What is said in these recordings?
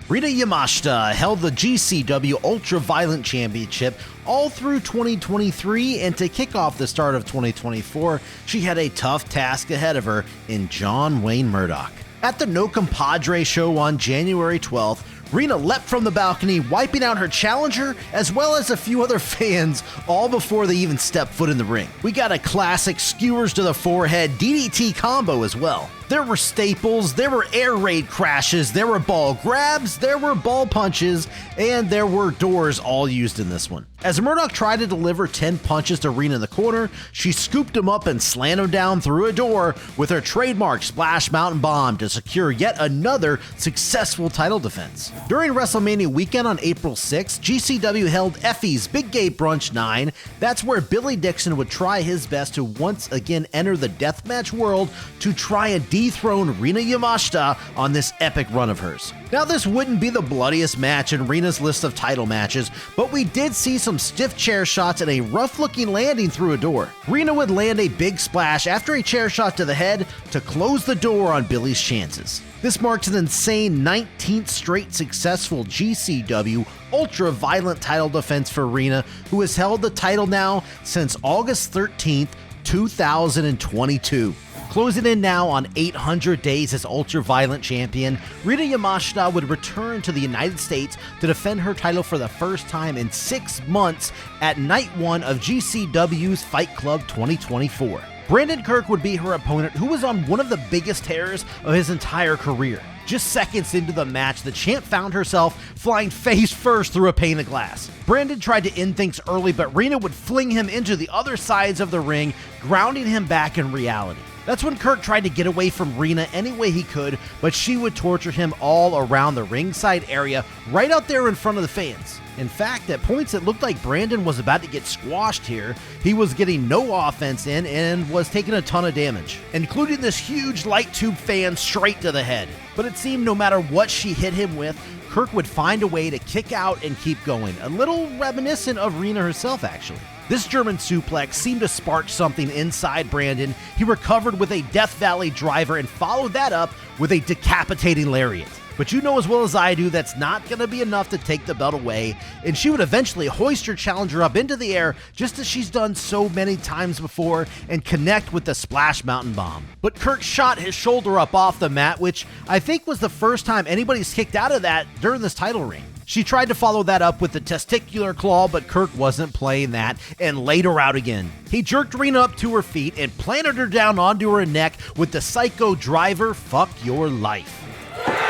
Rina Yamashita held the GCW Ultraviolent Championship all through 2023, and to kick off the start of 2024, she had a tough task ahead of her in John Wayne Murdoch. At the No Compadre show on January 12th, Rina leapt from the balcony, wiping out her challenger as well as a few other fans, all before they even stepped foot in the ring. We got a classic skewers to the forehead DDT combo as well. There were staples, there were air raid crashes, there were ball grabs, there were ball punches, and there were doors all used in this one. As Murdoch tried to deliver 10 punches to Rina in the corner, she scooped him up and slammed him down through a door with her trademark Splash Mountain Bomb to secure yet another successful title defense. During WrestleMania weekend on April 6th, GCW held Effie's Big Gate Brunch 9. That's where Billy Dixon would try his best to once again enter the deathmatch world to try and dethrone Rina Yamashita on this epic run of hers. Now, this wouldn't be the bloodiest match in Rina's list of title matches, but we did see some stiff chair shots and a rough-looking landing through a door. Rina would land a big splash after a chair shot to the head to close the door on Billy's chances. This marks an insane 19th straight successful GCW Ultraviolent title defense for Rina, who has held the title now since August 13th, 2022. Closing in now on 800 days as Ultraviolent champion, Rina Yamashita would return to the United States to defend her title for the first time in 6 months at Night 1 of GCW's Fight Club 2024. Brandon Kirk would be her opponent, who was on one of the biggest tears of his entire career. Just seconds into the match, the champ found herself flying face first through a pane of glass. Brandon tried to end things early, but Rina would fling him into the other sides of the ring, grounding him back in reality. That's when Kirk tried to get away from Rina any way he could, but she would torture him all around the ringside area, right out there in front of the fans. In fact, at points it looked like Brandon was about to get squashed here. He was getting no offense in and was taking a ton of damage, including this huge light tube fan straight to the head. But it seemed no matter what she hit him with, Kirk would find a way to kick out and keep going, a little reminiscent of Rina herself actually. This German suplex seemed to spark something inside Brandon. He recovered with a Death Valley driver and followed that up with a decapitating lariat. But you know as well as I do that's not going to be enough to take the belt away, and she would eventually hoist her challenger up into the air just as she's done so many times before and connect with the Splash Mountain Bomb. But Kirk shot his shoulder up off the mat, which I think was the first time anybody's kicked out of that during this title reign. She tried to follow that up with the testicular claw, but Kirk wasn't playing that and laid her out again. He jerked Rina up to her feet and planted her down onto her neck with the Psycho Driver Fuck Your Life.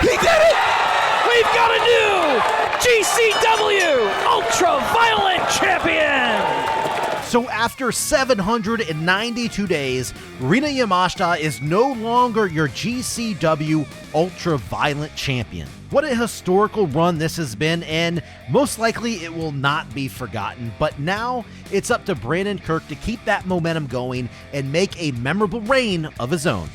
He did it! We've got a new GCW Ultraviolent Champion! So after 792 days, Rina Yamashita is no longer your GCW Ultraviolent Champion. What a historical run this has been, and most likely it will not be forgotten. But now it's up to Brandon Kirk to keep that momentum going and make a memorable reign of his own.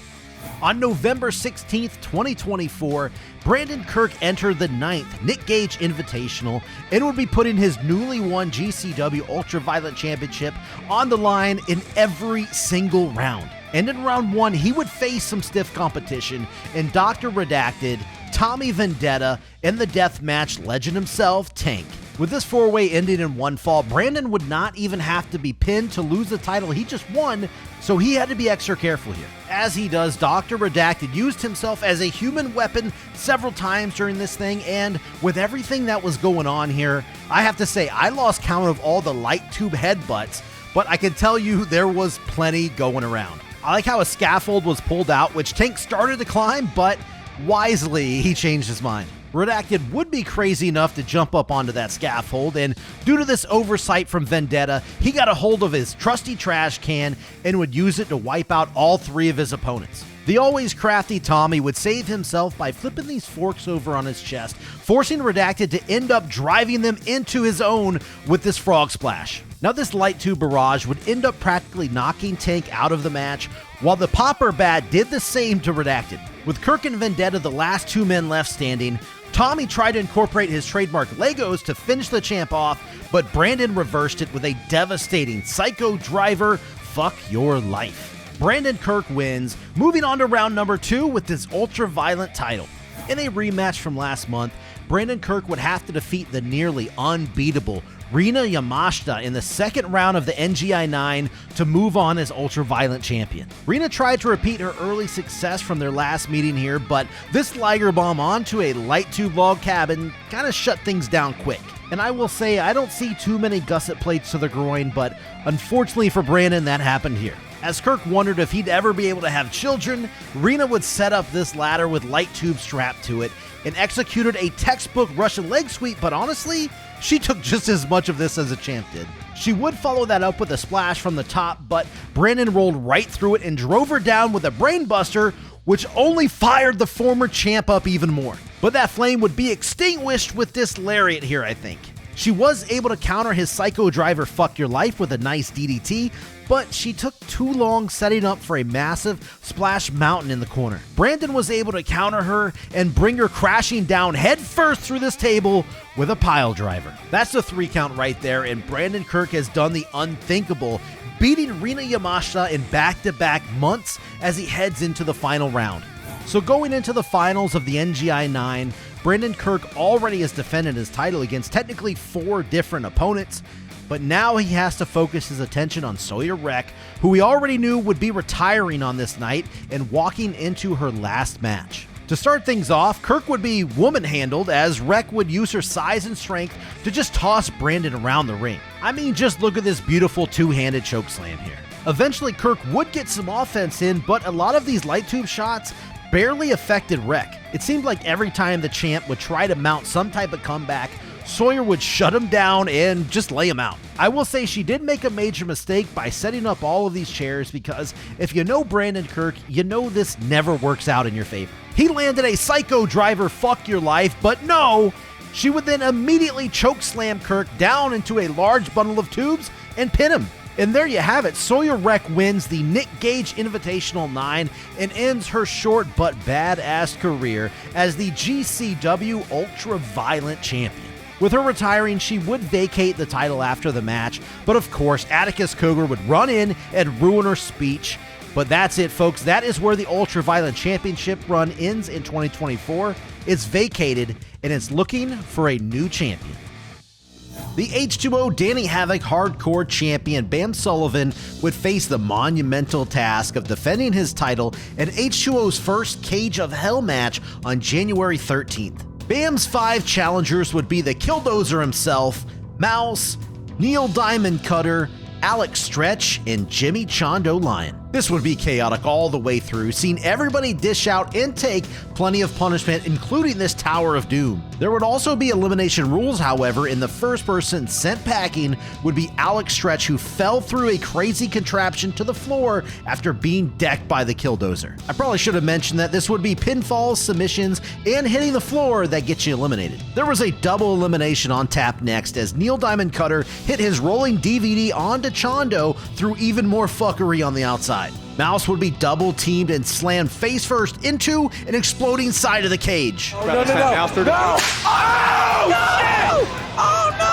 On November 16th, 2024, Brandon Kirk entered the 9th Nick Gage Invitational and would be putting his newly won GCW Ultraviolent Championship on the line in every single round. And in round 1, he would face some stiff competition in Dr. Redacted, Tommy Vendetta, and the deathmatch legend himself, Tank. With this 4-way ending in one fall, Brandon would not even have to be pinned to lose the title he just won, so he had to be extra careful here. As he does, Dr. Redacted used himself as a human weapon several times during this thing, and with everything that was going on here, I have to say I lost count of all the light tube headbutts, but I can tell you there was plenty going around. I like how a scaffold was pulled out, which Tank started to climb, but wisely he changed his mind. Redacted would be crazy enough to jump up onto that scaffold, and due to this oversight from Vendetta, he got a hold of his trusty trash can and would use it to wipe out all 3 of his opponents. The always crafty Tommy would save himself by flipping these forks over on his chest, forcing Redacted to end up driving them into his own with this frog splash. Now this light tube barrage would end up practically knocking Tank out of the match, while the Popper Bat did the same to Redacted. With Kirk and Vendetta the last 2 men left standing, Tommy tried to incorporate his trademark Legos to finish the champ off, but Brandon reversed it with a devastating Psycho Driver Fuck Your Life. Brandon Kirk wins, moving on to round number 2 with his Ultraviolent title. In a rematch from last month, Brandon Kirk would have to defeat the nearly unbeatable Rina Yamashita in the second round of the NGI 9 to move on as Ultraviolent champion. Rina tried to repeat her early success from their last meeting here, but this Liger bomb onto a light tube log cabin kind of shut things down quick. And I will say, I don't see too many gusset plates to the groin, but unfortunately for Brandon, that happened here. As Kirk wondered if he'd ever be able to have children, Rina would set up this ladder with light tube strapped to it and executed a textbook Russian leg sweep, but honestly, she took just as much of this as a champ did. She would follow that up with a splash from the top, but Brandon rolled right through it and drove her down with a brainbuster, which only fired the former champ up even more. But that flame would be extinguished with this lariat here, I think. She was able to counter his Psycho Driver Fuck Your Life with a nice DDT, but she took too long setting up for a massive splash mountain in the corner. Brandon was able to counter her and bring her crashing down headfirst through this table with a pile driver. That's the 3 count right there, and Brandon Kirk has done the unthinkable, beating Rina Yamashita in back-to-back months as he heads into the final round. So going into the finals of the NGI 9, Brandon Kirk already has defended his title against technically 4 different opponents, but now he has to focus his attention on Sawyer Wreck, who he already knew would be retiring on this night and walking into her last match. To start things off, Kirk would be woman-handled as Wreck would use her size and strength to just toss Brandon around the ring. I mean, just look at this beautiful 2-handed chokeslam here. Eventually, Kirk would get some offense in, but a lot of these light tube shots barely affected Wreck. It seemed like every time the champ would try to mount some type of comeback, Sawyer would shut him down and just lay him out. I will say she did make a major mistake by setting up all of these chairs, because if you know Brandon Kirk, you know this never works out in your favor. He landed a Psycho Driver Fuck Your Life, but no, she would then immediately choke slam Kirk down into a large bundle of tubes and pin him. And there you have it, Sawyer Wreck wins the Nick Gage Invitational 9 and ends her short but badass career as the GCW Ultraviolent Champion. With her retiring, she would vacate the title after the match, but of course, Atticus Cougar would run in and ruin her speech. But that's it, folks. That is where the Ultraviolent Championship run ends in 2024. It's vacated, and it's looking for a new champion. The H2O Danny Havoc Hardcore Champion Bam Sullivan would face the monumental task of defending his title in H2O's first Cage of Hell match on January 13th. Bam's 5 challengers would be the Killdozer himself, Mouse, Neil Diamond Cutter, Alex Stretch, and Jimmy Chondo Lion. This would be chaotic all the way through, seeing everybody dish out and take plenty of punishment, including this Tower of Doom. There would also be elimination rules, however, and the first person sent packing would be Alex Stretch, who fell through a crazy contraption to the floor after being decked by the Killdozer. I probably should have mentioned that this would be pinfalls, submissions, and hitting the floor that gets you eliminated. There was a double elimination on tap next as Neil Diamond Cutter hit his rolling DVD onto Chondo through even more fuckery on the outside. Mouse would be double teamed and slammed face first into an exploding side of the cage. Oh, no. Oh, shit! Oh, no!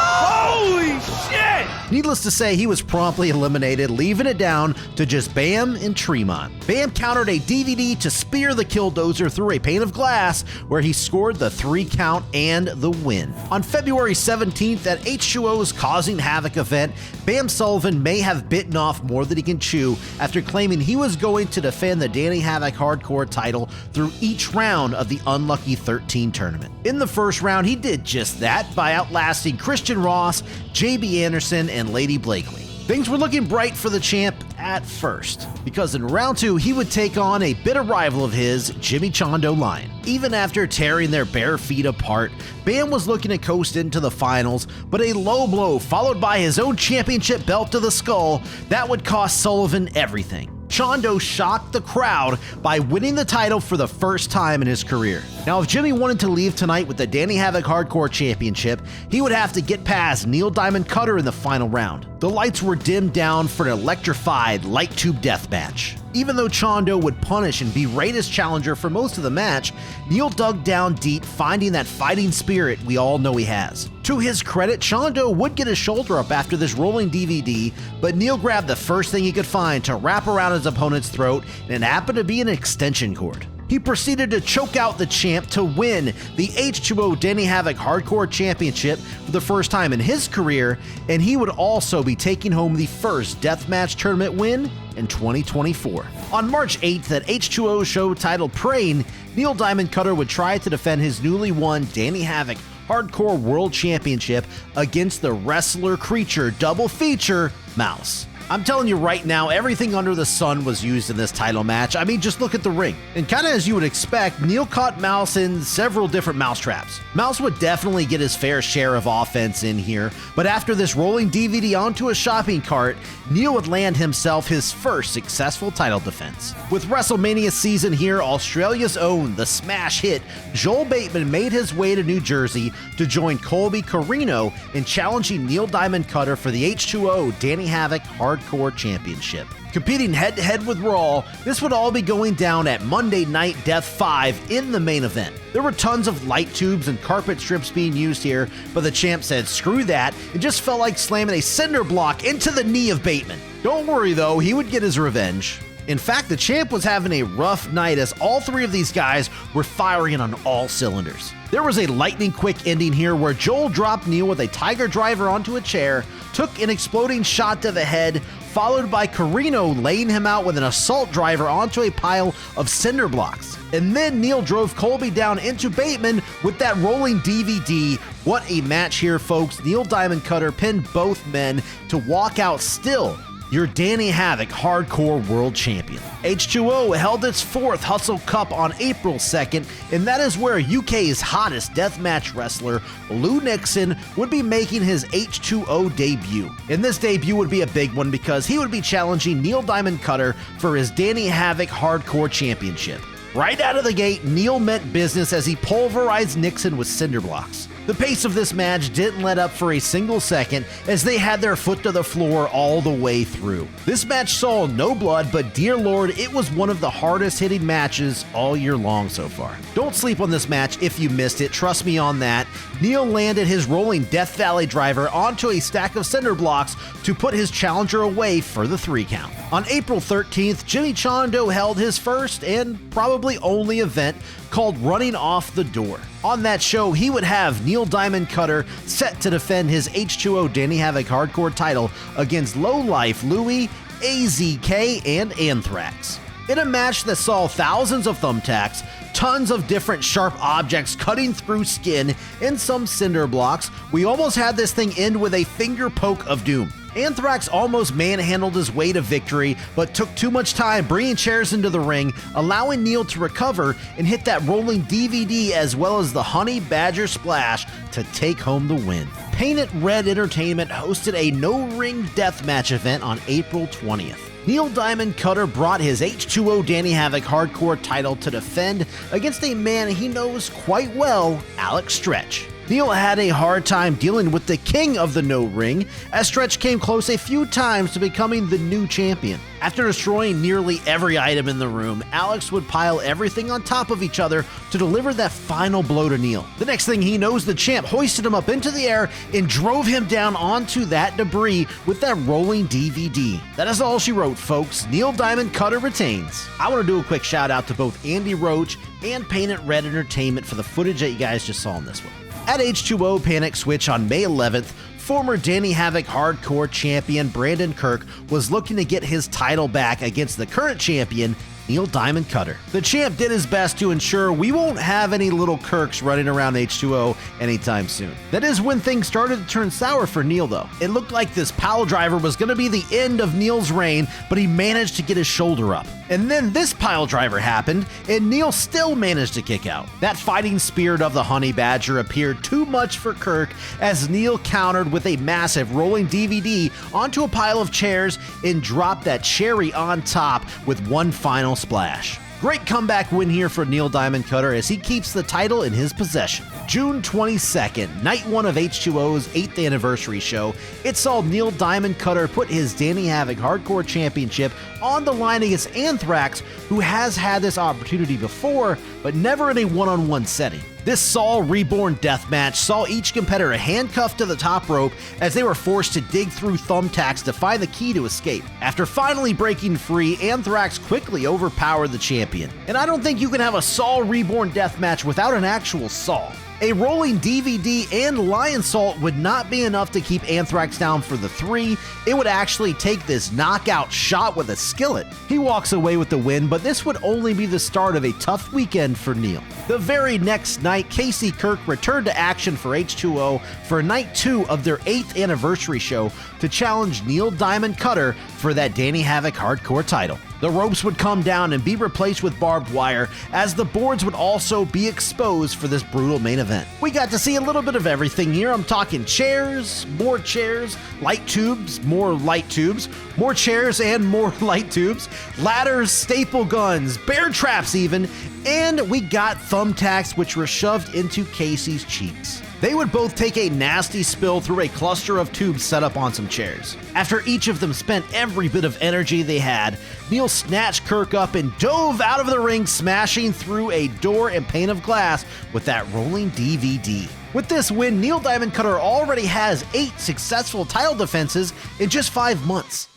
Holy shit! Needless to say, he was promptly eliminated, leaving it down to just Bam and Tremont. Bam countered a DVD to spear the Killdozer through a pane of glass, where he scored the 3 count and the win. On February 17th at H2O's Causing Havoc event, Bam Sullivan may have bitten off more than he can chew after claiming he was going to defend the Danny Havoc Hardcore title through each round of the Unlucky 13 tournament. In the first round, he did just that by outlasting Christian Ross, JB Anderson, and Lady Blakely. Things were looking bright for the champ at first, because in round 2 he would take on a bitter rival of his, Jimmy Chondo Lion. Even after tearing their bare feet apart, Bam was looking to coast into the finals, but a low blow followed by his own championship belt to the skull, that would cost Sullivan everything. Chondo shocked the crowd by winning the title for the first time in his career. Now, if Jimmy wanted to leave tonight with the Danny Havoc Hardcore Championship, he would have to get past Neil Diamond Cutter in the final round. The lights were dimmed down for an electrified light tube death match. Even though Chondo would punish and berate his challenger for most of the match, Neil dug down deep, finding that fighting spirit we all know he has. To his credit, Chondo would get his shoulder up after this rolling DVD, but Neil grabbed the first thing he could find to wrap around his opponent's throat, and it happened to be an extension cord. he proceeded to choke out the champ to win the H2O Danny Havoc Hardcore Championship for the first time in his career, and he would also be taking home the first deathmatch tournament win in 2024. On March 8th at H2O show titled Praying, Neil Diamond Cutter would try to defend his newly won Danny Havoc Hardcore World Championship against the wrestler creature double feature, Mouse. I'm telling you right now, everything under the sun was used in this title match. I mean, just look at the ring. And kind of as you would expect, Neil caught Mouse in several different mouse traps. Mouse would definitely get his fair share of offense in here, but after this rolling DVD onto a shopping cart, Neil would land himself his first successful title defense. With WrestleMania season here, Australia's own, the smash hit, Joel Bateman made his way to New Jersey to join Colby Carino in challenging Neil Diamond Cutter for the H2O Danny Havoc Hardcore Championship. Competing head-to-head with Raw, this would all be going down at Monday Night Death 5 in the main event. There were tons of light tubes and carpet strips being used here, but the champ said screw that and just felt like slamming a cinder block into the knee of Bateman. Don't worry though, he would get his revenge. In fact, the champ was having a rough night as all three of these guys were firing on all cylinders. There was a lightning quick ending here where Joel dropped Neil with a tiger driver onto a chair, took an exploding shot to the head, followed by Carino laying him out with an assault driver onto a pile of cinder blocks. And then Neil drove Colby down into Bateman with that rolling DVD. What a match here, folks. Neil Diamond Cutter pinned both men to walk out still your Danny Havoc Hardcore World Champion. H2O held its fourth Hustle Cup on April 2nd, and that is where UK's hottest deathmatch wrestler, Lou Nixon, would be making his H2O debut. And this debut would be a big one because he would be challenging Neil Diamond Cutter for his Danny Havoc Hardcore Championship. Right out of the gate, Neil meant business as he pulverized Nixon with cinder blocks. The pace of this match didn't let up for a single second as they had their foot to the floor all the way through. This match saw no blood, but dear Lord, it was one of the hardest hitting matches all year long so far. Don't sleep on this match if you missed it, trust me on that. Neil landed his rolling Death Valley driver onto a stack of cinder blocks to put his challenger away for the 3 count. On April 13th, Jimmy Chondo held his first and probably only event called Running Off the Door. On that show, he would have Neil Diamond Cutter set to defend his H2O Danny Havoc Hardcore title against Low Life Louie, AZK, and Anthrax. In a match that saw thousands of thumbtacks, tons of different sharp objects cutting through skin, and some cinder blocks, we almost had this thing end with a finger poke of doom. Anthrax almost manhandled his way to victory, but took too much time bringing chairs into the ring, allowing Neil to recover and hit that rolling DVD as well as the Honey Badger Splash to take home the win. Painted Red Entertainment hosted a no-ring deathmatch event on April 20th. Neil Diamond Cutter brought his H2O Danny Havoc Hardcore title to defend against a man he knows quite well, Alex Stretch. Neil had a hard time dealing with the king of the no ring, as Stretch came close a few times to becoming the new champion. After destroying nearly every item in the room, Alex would pile everything on top of each other to deliver that final blow to Neil. The next thing he knows, the champ hoisted him up into the air and drove him down onto that debris with that rolling DVD. That is all she wrote, folks. Neil Diamond Cutter retains. I want to do a quick shout out to both Andy Roach and Painted Red Entertainment for the footage that you guys just saw in this one. At H2O Panic Switch on May 11th, former Danny Havoc Hardcore champion Brandon Kirk was looking to get his title back against the current champion, Neil Diamond Cutter. The champ did his best to ensure we won't have any little Kirks running around H2O anytime soon. That is when things started to turn sour for Neil though. It looked like this pile driver was going to be the end of Neil's reign, but he managed to get his shoulder up. And then this pile driver happened, and Neil still managed to kick out. That fighting spirit of the Honey Badger appeared too much for Kirk as Neil countered with a massive rolling DVD onto a pile of chairs and dropped that cherry on top with one final splash. Great comeback win here for Neil Diamond Cutter as he keeps the title in his possession. June 22nd, night 1 of H2O's 8th anniversary show, it saw Neil Diamond Cutter put his Danny Havoc Hardcore Championship on the line against Anthrax, who has had this opportunity before, but never in a one-on-one setting. This Saul Reborn deathmatch saw each competitor handcuffed to the top rope as they were forced to dig through thumbtacks to find the key to escape. After finally breaking free, Anthrax quickly overpowered the champion. And I don't think you can have a Saul Reborn deathmatch without an actual Saul. A rolling DVD and lion salt would not be enough to keep Anthrax down for the 3. It would actually take this knockout shot with a skillet. He walks away with the win, but this would only be the start of a tough weekend for Neil. The very next night, Casey Kirk returned to action for H2O for night 2 of their 8th anniversary show to challenge Neil Diamond Cutter for that Danny Havoc Hardcore title. The ropes would come down and be replaced with barbed wire, as the boards would also be exposed for this brutal main event. We got to see a little bit of everything here. I'm talking chairs, more chairs, light tubes, more light tubes, more chairs and more light tubes, ladders, staple guns, bear traps even, and we got thumbtacks which were shoved into Casey's cheeks. They would both take a nasty spill through a cluster of tubes set up on some chairs. After each of them spent every bit of energy they had, Neil snatched Kirk up and dove out of the ring, smashing through a door and pane of glass with that rolling DVD. With this win, Neil Diamond Cutter already has 8 successful title defenses in just 5 months.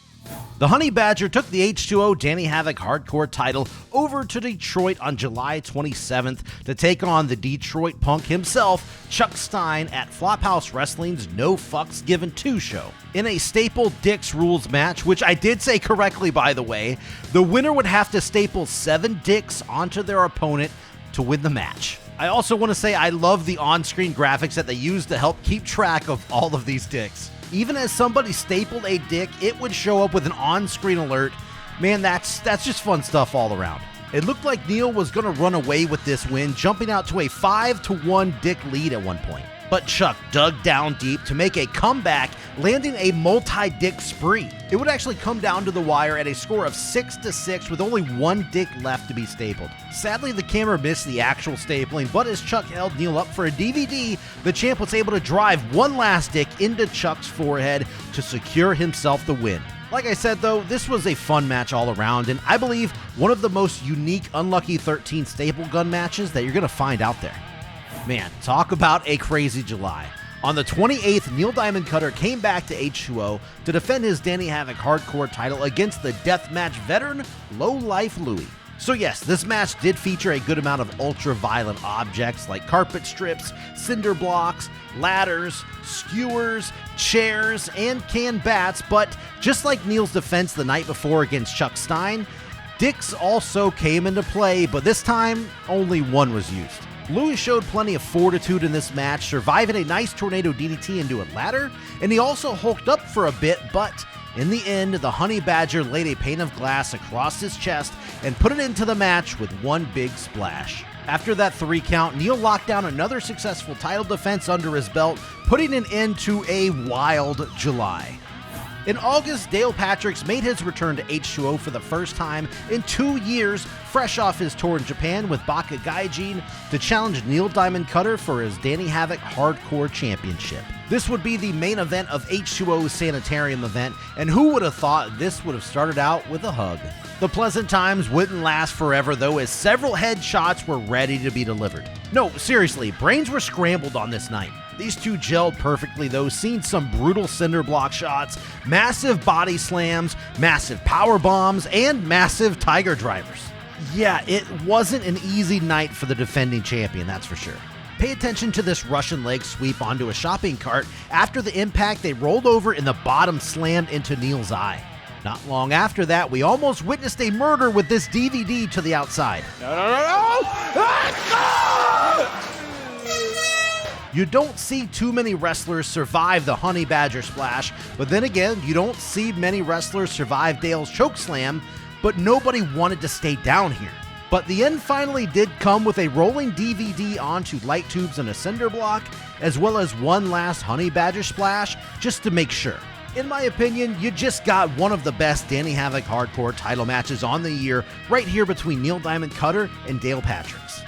The Honey Badger took the H2O Danny Havoc Hardcore title over to Detroit on July 27th to take on the Detroit Punk himself, Chuck Stein, at Flophouse Wrestling's No Fucks Given 2 show. In a staple Dicks Rules match, which I did say correctly by the way, the winner would have to staple 7 dicks onto their opponent to win the match. I also want to say I love the on-screen graphics that they use to help keep track of all of these dicks. Even as somebody stapled a dick, it would show up with an on-screen alert. Man, that's just fun stuff all around. It looked like Neil was going to run away with this win, jumping out to a 5-1 dick lead at one point. But Chuck dug down deep to make a comeback, landing a multi-dick spree. It would actually come down to the wire at a score of 6-6 with only 1 dick left to be stapled. Sadly, the camera missed the actual stapling, but as Chuck held Neil up for a DVD, the champ was able to drive one last dick into Chuck's forehead to secure himself the win. Like I said though, this was a fun match all around, and I believe one of the most unique Unlucky 13 staple gun matches that you're going to find out there. Man, talk about a crazy July. On the 28th, Neil Diamond Cutter came back to H2O to defend his Danny Havoc Hardcore title against the deathmatch veteran, Low Life Louie. So yes, this match did feature a good amount of ultra-violent objects like carpet strips, cinder blocks, ladders, skewers, chairs, and canned bats, but just like Neil's defense the night before against Chuck Stein, dicks also came into play, but this time, only one was used. Louis showed plenty of fortitude in this match, surviving a nice tornado DDT into a ladder, and he also hulked up for a bit, but in the end, the Honey Badger laid a pane of glass across his chest and put it into the match with one big splash. After that 3 count, Neil locked down another successful title defense under his belt, putting an end to a wild July. In August, Dale Patricks made his return to H2O for the first time in 2 years, fresh off his tour in Japan with Baka Gaijin, to challenge Neil Diamond Cutter for his Danny Havoc Hardcore Championship. This would be the main event of H2O's Sanitarium event, and who would have thought this would have started out with a hug? The pleasant times wouldn't last forever though, as several headshots were ready to be delivered. No, seriously, brains were scrambled on this night. These two gelled perfectly though, seeing some brutal cinder block shots, massive body slams, massive power bombs, and massive tiger drivers. Yeah, it wasn't an easy night for the defending champion, that's for sure. Pay attention to this Russian leg sweep onto a shopping cart. After the impact, they rolled over and the bottom slammed into Neil's eye. Not long after that, we almost witnessed a murder with this DVD to the outside. No! You don't see too many wrestlers survive the Honey Badger splash, but then again, you don't see many wrestlers survive Dale's chokeslam, but nobody wanted to stay down here. But the end finally did come with a rolling DVD onto light tubes and a cinder block, as well as one last Honey Badger splash, just to make sure. In my opinion, you just got one of the best Danny Havoc Hardcore title matches on the year, right here between Neil Diamond Cutter and Dale Patricks.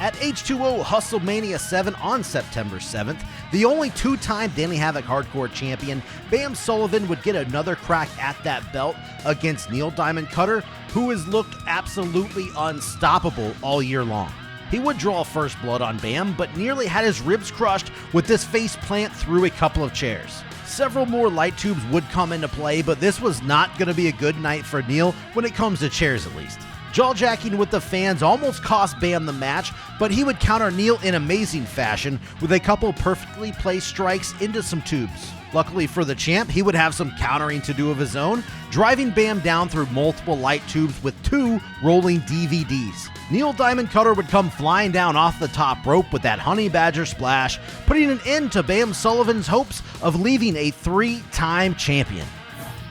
At H2O Hustlemania 7 on September 7th, the only 2-time Danny Havoc Hardcore champion, Bam Sullivan, would get another crack at that belt against Neil Diamond Cutter, who has looked absolutely unstoppable all year long. He would draw first blood on Bam, but nearly had his ribs crushed with this face plant through a couple of chairs. Several more light tubes would come into play, but this was not going to be a good night for Neil when it comes to chairs at least. Jawjacking with the fans almost cost Bam the match, but he would counter Neil in amazing fashion with a couple perfectly placed strikes into some tubes. Luckily for the champ, he would have some countering to do of his own, driving Bam down through multiple light tubes with 2 rolling DVDs. Neil Diamond Cutter would come flying down off the top rope with that Honey Badger splash, putting an end to Bam Sullivan's hopes of leaving a 3-time champion.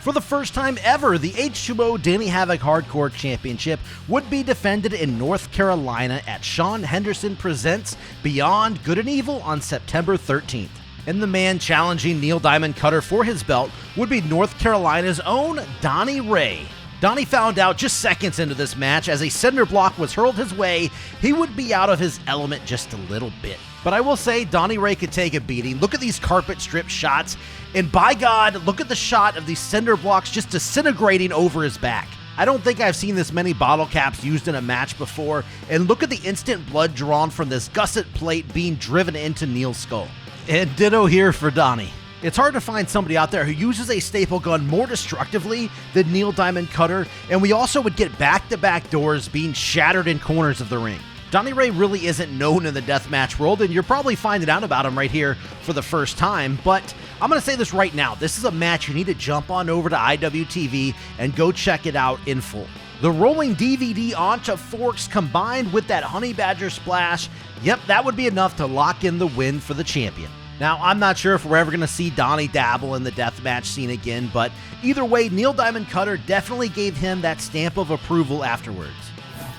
For the first time ever, the H2O Danny Havoc Hardcore Championship would be defended in North Carolina at Sean Henderson Presents Beyond Good and Evil on September 13th. And the man challenging Neil Diamond Cutter for his belt would be North Carolina's own Donnie Ray. Donnie found out just seconds into this match as a cinder block was hurled his way, he would be out of his element just a little bit. But I will say, Donnie Ray could take a beating. Look at these carpet strip shots, and by God, look at the shot of these cinder blocks just disintegrating over his back. I don't think I've seen this many bottle caps used in a match before, and look at the instant blood drawn from this gusset plate being driven into Neil's skull. And ditto here for Donnie. It's hard to find somebody out there who uses a staple gun more destructively than Neil Diamond Cutter, and we also would get back-to-back doors being shattered in corners of the ring. Donnie Ray really isn't known in the deathmatch world, and you're probably finding out about him right here for the first time, but I'm going to say this right now. This is a match you need to jump on over to IWTV and go check it out in full. The rolling DVD onto forks combined with that Honey Badger splash, yep, that would be enough to lock in the win for the champion. Now, I'm not sure if we're ever going to see Donnie dabble in the deathmatch scene again, but either way, Neil Diamond Cutter definitely gave him that stamp of approval afterwards.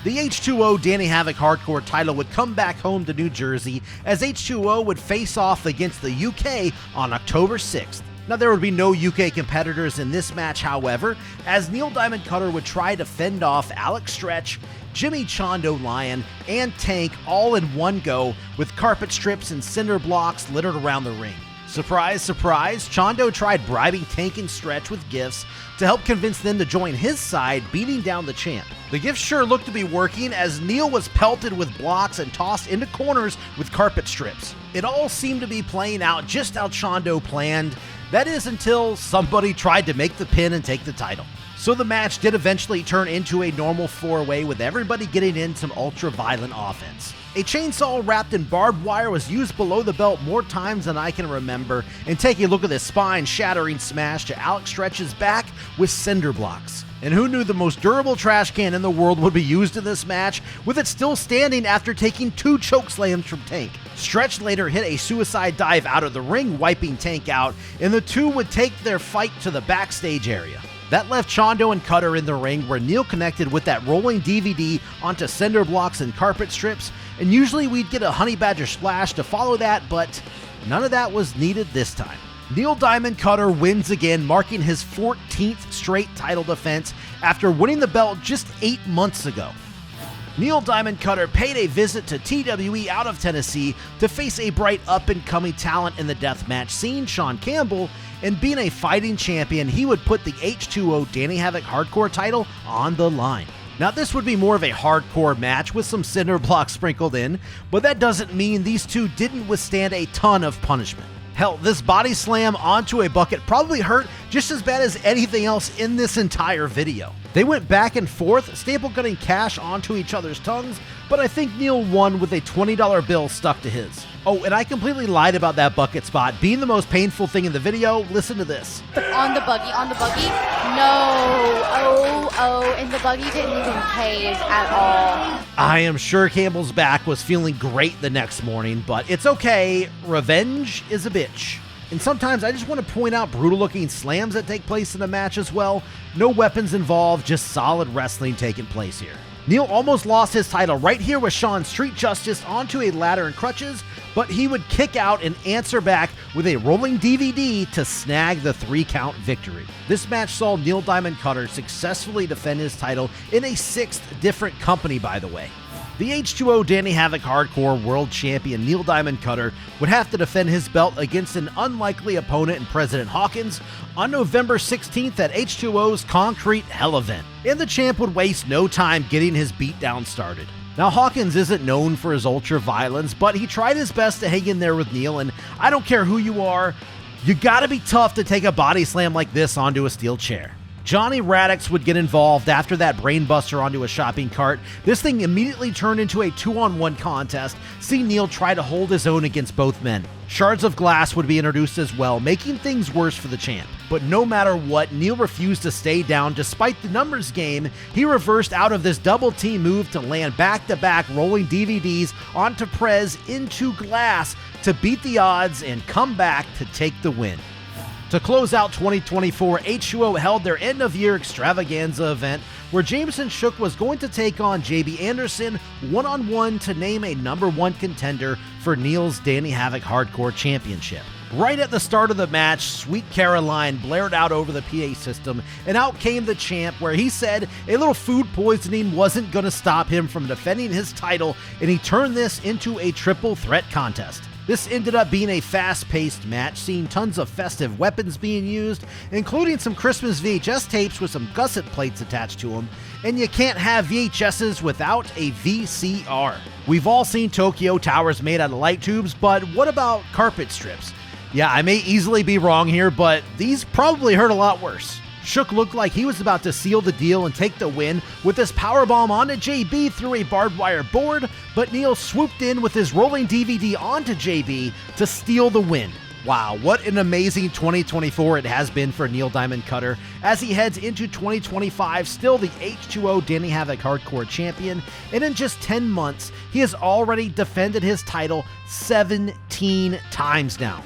The H2O Danny Havoc Hardcore title would come back home to New Jersey as H2O would face off against the UK on October 6th. Now, there would be no UK competitors in this match, however, as Neil Diamond Cutter would try to fend off Alex Stretch, Jimmy Chondo Lion, and Tank all in one go with carpet strips and cinder blocks littered around the ring. Surprise, surprise, Chondo tried bribing Tank and Stretch with gifts to help convince them to join his side, beating down the champ. The gifts sure looked to be working as Neil was pelted with blocks and tossed into corners with carpet strips. It all seemed to be playing out just how Chondo planned. That is until somebody tried to make the pin and take the title. So the match did eventually turn into a normal 4-way with everybody getting in some ultra-violent offense. A chainsaw wrapped in barbed wire was used below the belt more times than I can remember, and take a look at this spine-shattering smash to Alex Stretch's back with cinder blocks. And who knew the most durable trash can in the world would be used in this match, with it still standing after taking 2 chokeslams from Tank. Stretch later hit a suicide dive out of the ring, wiping Tank out, and the two would take their fight to the backstage area. That left Chondo and Cutter in the ring, where Neil connected with that rolling DVD onto cinder blocks and carpet strips, and usually we'd get a Honey Badger splash to follow that, but none of that was needed this time. Neil Diamond Cutter wins again, marking his 14th straight title defense after winning the belt just 8 months ago. Neil Diamond Cutter paid a visit to TWE out of Tennessee to face a bright up-and-coming talent in the deathmatch scene, Sean Campbell, and being a fighting champion, he would put the H2O Danny Havoc Hardcore title on the line. Now, this would be more of a hardcore match with some cinder blocks sprinkled in, but that doesn't mean these two didn't withstand a ton of punishment. Hell, this body slam onto a bucket probably hurt just as bad as anything else in this entire video. They went back and forth, staple gunning cash onto each other's tongues, but I think Neil won with a $20 bill stuck to his. Oh, and I completely lied about that bucket spot being the most painful thing in the video. Listen to this. On the buggy. No. And the buggy didn't even phase at all. I am sure Campbell's back was feeling great the next morning, but it's okay. Revenge is a bitch. And sometimes I just want to point out brutal-looking slams that take place in a match as well. No weapons involved, just solid wrestling taking place here. Neil almost lost his title right here with Sean's Street Justice onto a ladder and crutches, but he would kick out and answer back with a rolling DVD to snag the 3-count victory. This match saw Neil Diamond Cutter successfully defend his title in a 6th different company, by the way. The H2O Danny Havoc Hardcore World Champion Neil Diamond Cutter would have to defend his belt against an unlikely opponent in President Hawkins on November 16th at H2O's Concrete Hell event, and the champ would waste no time getting his beatdown started. Now, Hawkins isn't known for his ultra violence, but he tried his best to hang in there with Neil, and I don't care who you are, you gotta be tough to take a body slam like this onto a steel chair. Johnny Radix would get involved after that brainbuster onto a shopping cart. This thing immediately turned into a 2-on-1 contest, seeing Neil try to hold his own against both men. Shards of glass would be introduced as well, making things worse for the champ. But no matter what, Neil refused to stay down despite the numbers game. He reversed out of this double team move to land back-to-back rolling DVDs onto Prez into glass to beat the odds and come back to take the win. To close out 2024, H2O held their end-of-year extravaganza event where Jameson Shook was going to take on JB Anderson one-on-one to name a #1 contender for Neil's Danny Havoc Hardcore Championship. Right at the start of the match, Sweet Caroline blared out over the PA system, and out came the champ where he said a little food poisoning wasn't going to stop him from defending his title, and he turned this into a triple threat contest. This ended up being a fast-paced match, seeing tons of festive weapons being used, including some Christmas VHS tapes with some gusset plates attached to them, and you can't have VHSs without a VCR. We've all seen Tokyo Towers made out of light tubes, but what about carpet strips? Yeah, I may easily be wrong here, but these probably hurt a lot worse. Shook looked like he was about to seal the deal and take the win with his powerbomb onto JB through a barbed wire board, but Neil swooped in with his rolling DVD onto JB to steal the win. Wow, what an amazing 2024 it has been for Neil Diamond Cutter as he heads into 2025, still the H2O Danny Havoc Hardcore Champion, and in just 10 months, he has already defended his title 17 times now.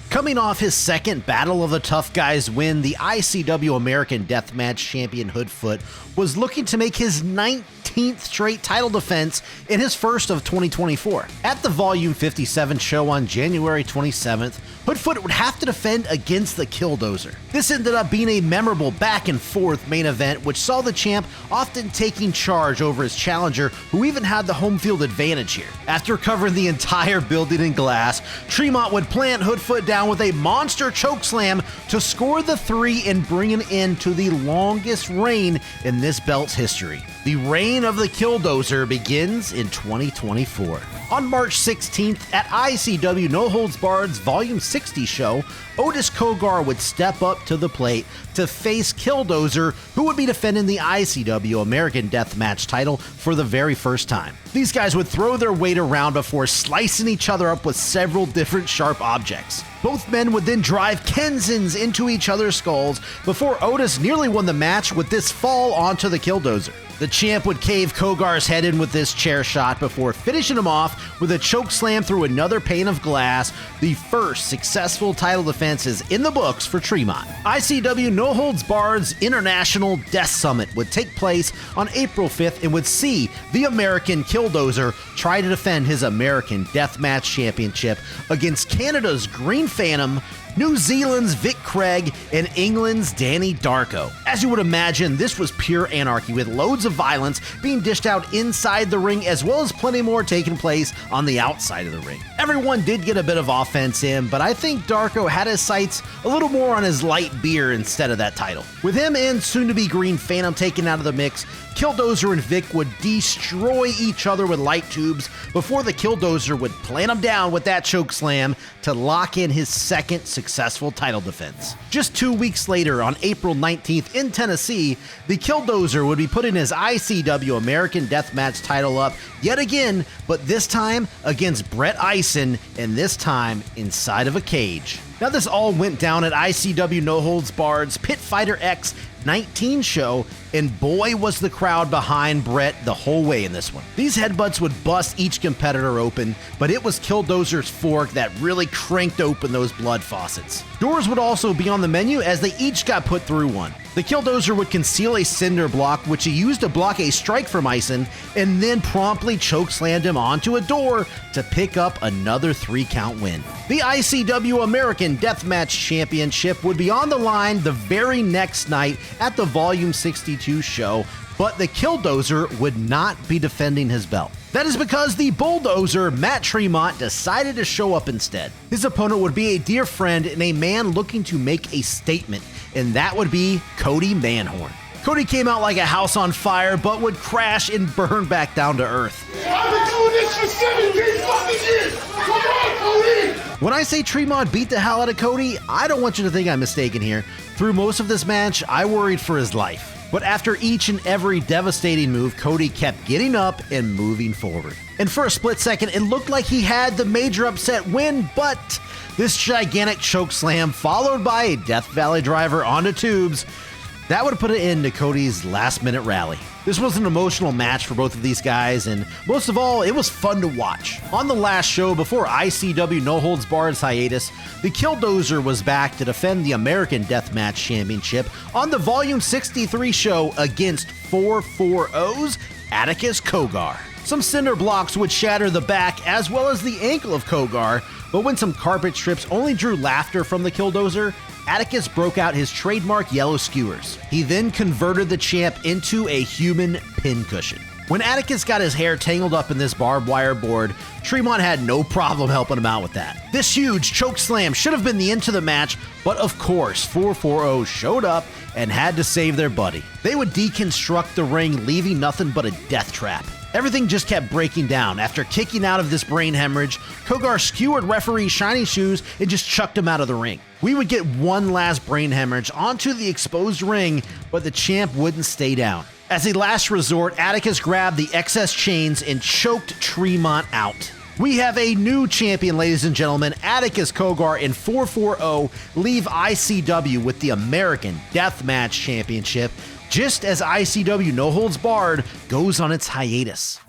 Coming off his second Battle of the Tough Guys win, the ICW American Deathmatch Champion Hoodfoot was looking to make his 19th straight title defense in his first of 2024. At the Volume 57 show on January 27th, Hoodfoot would have to defend against the Killdozer. This ended up being a memorable back and forth main event, which saw the champ often taking charge over his challenger, who even had the home field advantage here. After covering the entire building in glass, Tremont would plant Hoodfoot down with a monster chokeslam to score the 3 and bring an end to the longest reign in this belt's history. The reign of the Killdozer begins in 2024. On March 16th at ICW No Holds Barred's Volume 60 show, Otis Kogar would step up to the plate to face Killdozer, who would be defending the ICW American Deathmatch title for the very first time. These guys would throw their weight around before slicing each other up with several different sharp objects. Both men would then drive Kenzans into each other's skulls before Otis nearly won the match with this fall onto the Killdozer. The champ would cave Kogar's head in with this chair shot before finishing him off with a choke slam through another pane of glass. The first successful title defense is in the books for Tremont. ICW No Holds Barred's International Death Summit would take place on April 5th and would see the American Killdozer try to defend his American Deathmatch Championship against Canada's Green Phantom, New Zealand's Vic Craig, and England's Danny Darko. As you would imagine, this was pure anarchy with loads of violence being dished out inside the ring as well as plenty more taking place on the outside of the ring. Everyone did get a bit of offense in, but I think Darko had his sights a little more on his light beer instead of that title. With him and soon-to-be Green Phantom taken out of the mix, Killdozer and Vic would destroy each other with light tubes before the Killdozer would plant him down with that choke slam to lock in his second successful title defense. Just 2 weeks later, on April 19th in Tennessee, the Killdozer would be putting his ICW American Deathmatch title up yet again, but this time against Brett Eisen, and this time inside of a cage. Now this all went down at ICW No Holds Barred's Pit Fighter X 19 show, and boy was the crowd behind Brett the whole way in this one. These headbutts would bust each competitor open, but it was Killdozer's fork that really cranked open those blood faucets. Doors would also be on the menu as they each got put through one. The Killdozer would conceal a cinder block, which he used to block a strike from Eisen, and then promptly chokeslammed him onto a door to pick up another 3-count win. The ICW American Deathmatch Championship would be on the line the very next night at the Volume 62 show, but the Killdozer would not be defending his belt. That is because the Bulldozer, Matt Tremont, decided to show up instead. His opponent would be a dear friend and a man looking to make a statement, and that would be Cody Manhorn. Cody came out like a house on fire, but would crash and burn back down to earth. I've been doing this for 17 fucking years. Come on, Cody. When I say Tremont beat the hell out of Cody, I don't want you to think I'm mistaken here. Through most of this match, I worried for his life. But after each and every devastating move, Cody kept getting up and moving forward. And for a split second, it looked like he had the major upset win, but this gigantic choke slam followed by a Death Valley driver onto tubes, that would put an end to Cody's last-minute rally. This was an emotional match for both of these guys, and most of all, it was fun to watch. On the last show before ICW No Holds Barred's hiatus, the Killdozer was back to defend the American Deathmatch Championship on the Volume 63 show against 440's Atticus Kogar. Some cinder blocks would shatter the back as well as the ankle of Kogar, but when some carpet strips only drew laughter from the Killdozer, Atticus broke out his trademark yellow skewers. He then converted the champ into a human pincushion. When Atticus got his hair tangled up in this barbed wire board, Tremont had no problem helping him out with that. This huge choke slam should have been the end to the match, but of course 440 showed up and had to save their buddy. They would deconstruct the ring, leaving nothing but a death trap. Everything just kept breaking down. After kicking out of this brain hemorrhage, Kogar skewered referee Shiny Shoes and just chucked him out of the ring. We would get one last brain hemorrhage onto the exposed ring, but the champ wouldn't stay down. As a last resort, Atticus grabbed the excess chains and choked Tremont out. We have a new champion, ladies and gentlemen. Atticus Kogar and 440 leave ICW with the American Deathmatch Championship, just as ICW No Holds Barred goes on its hiatus.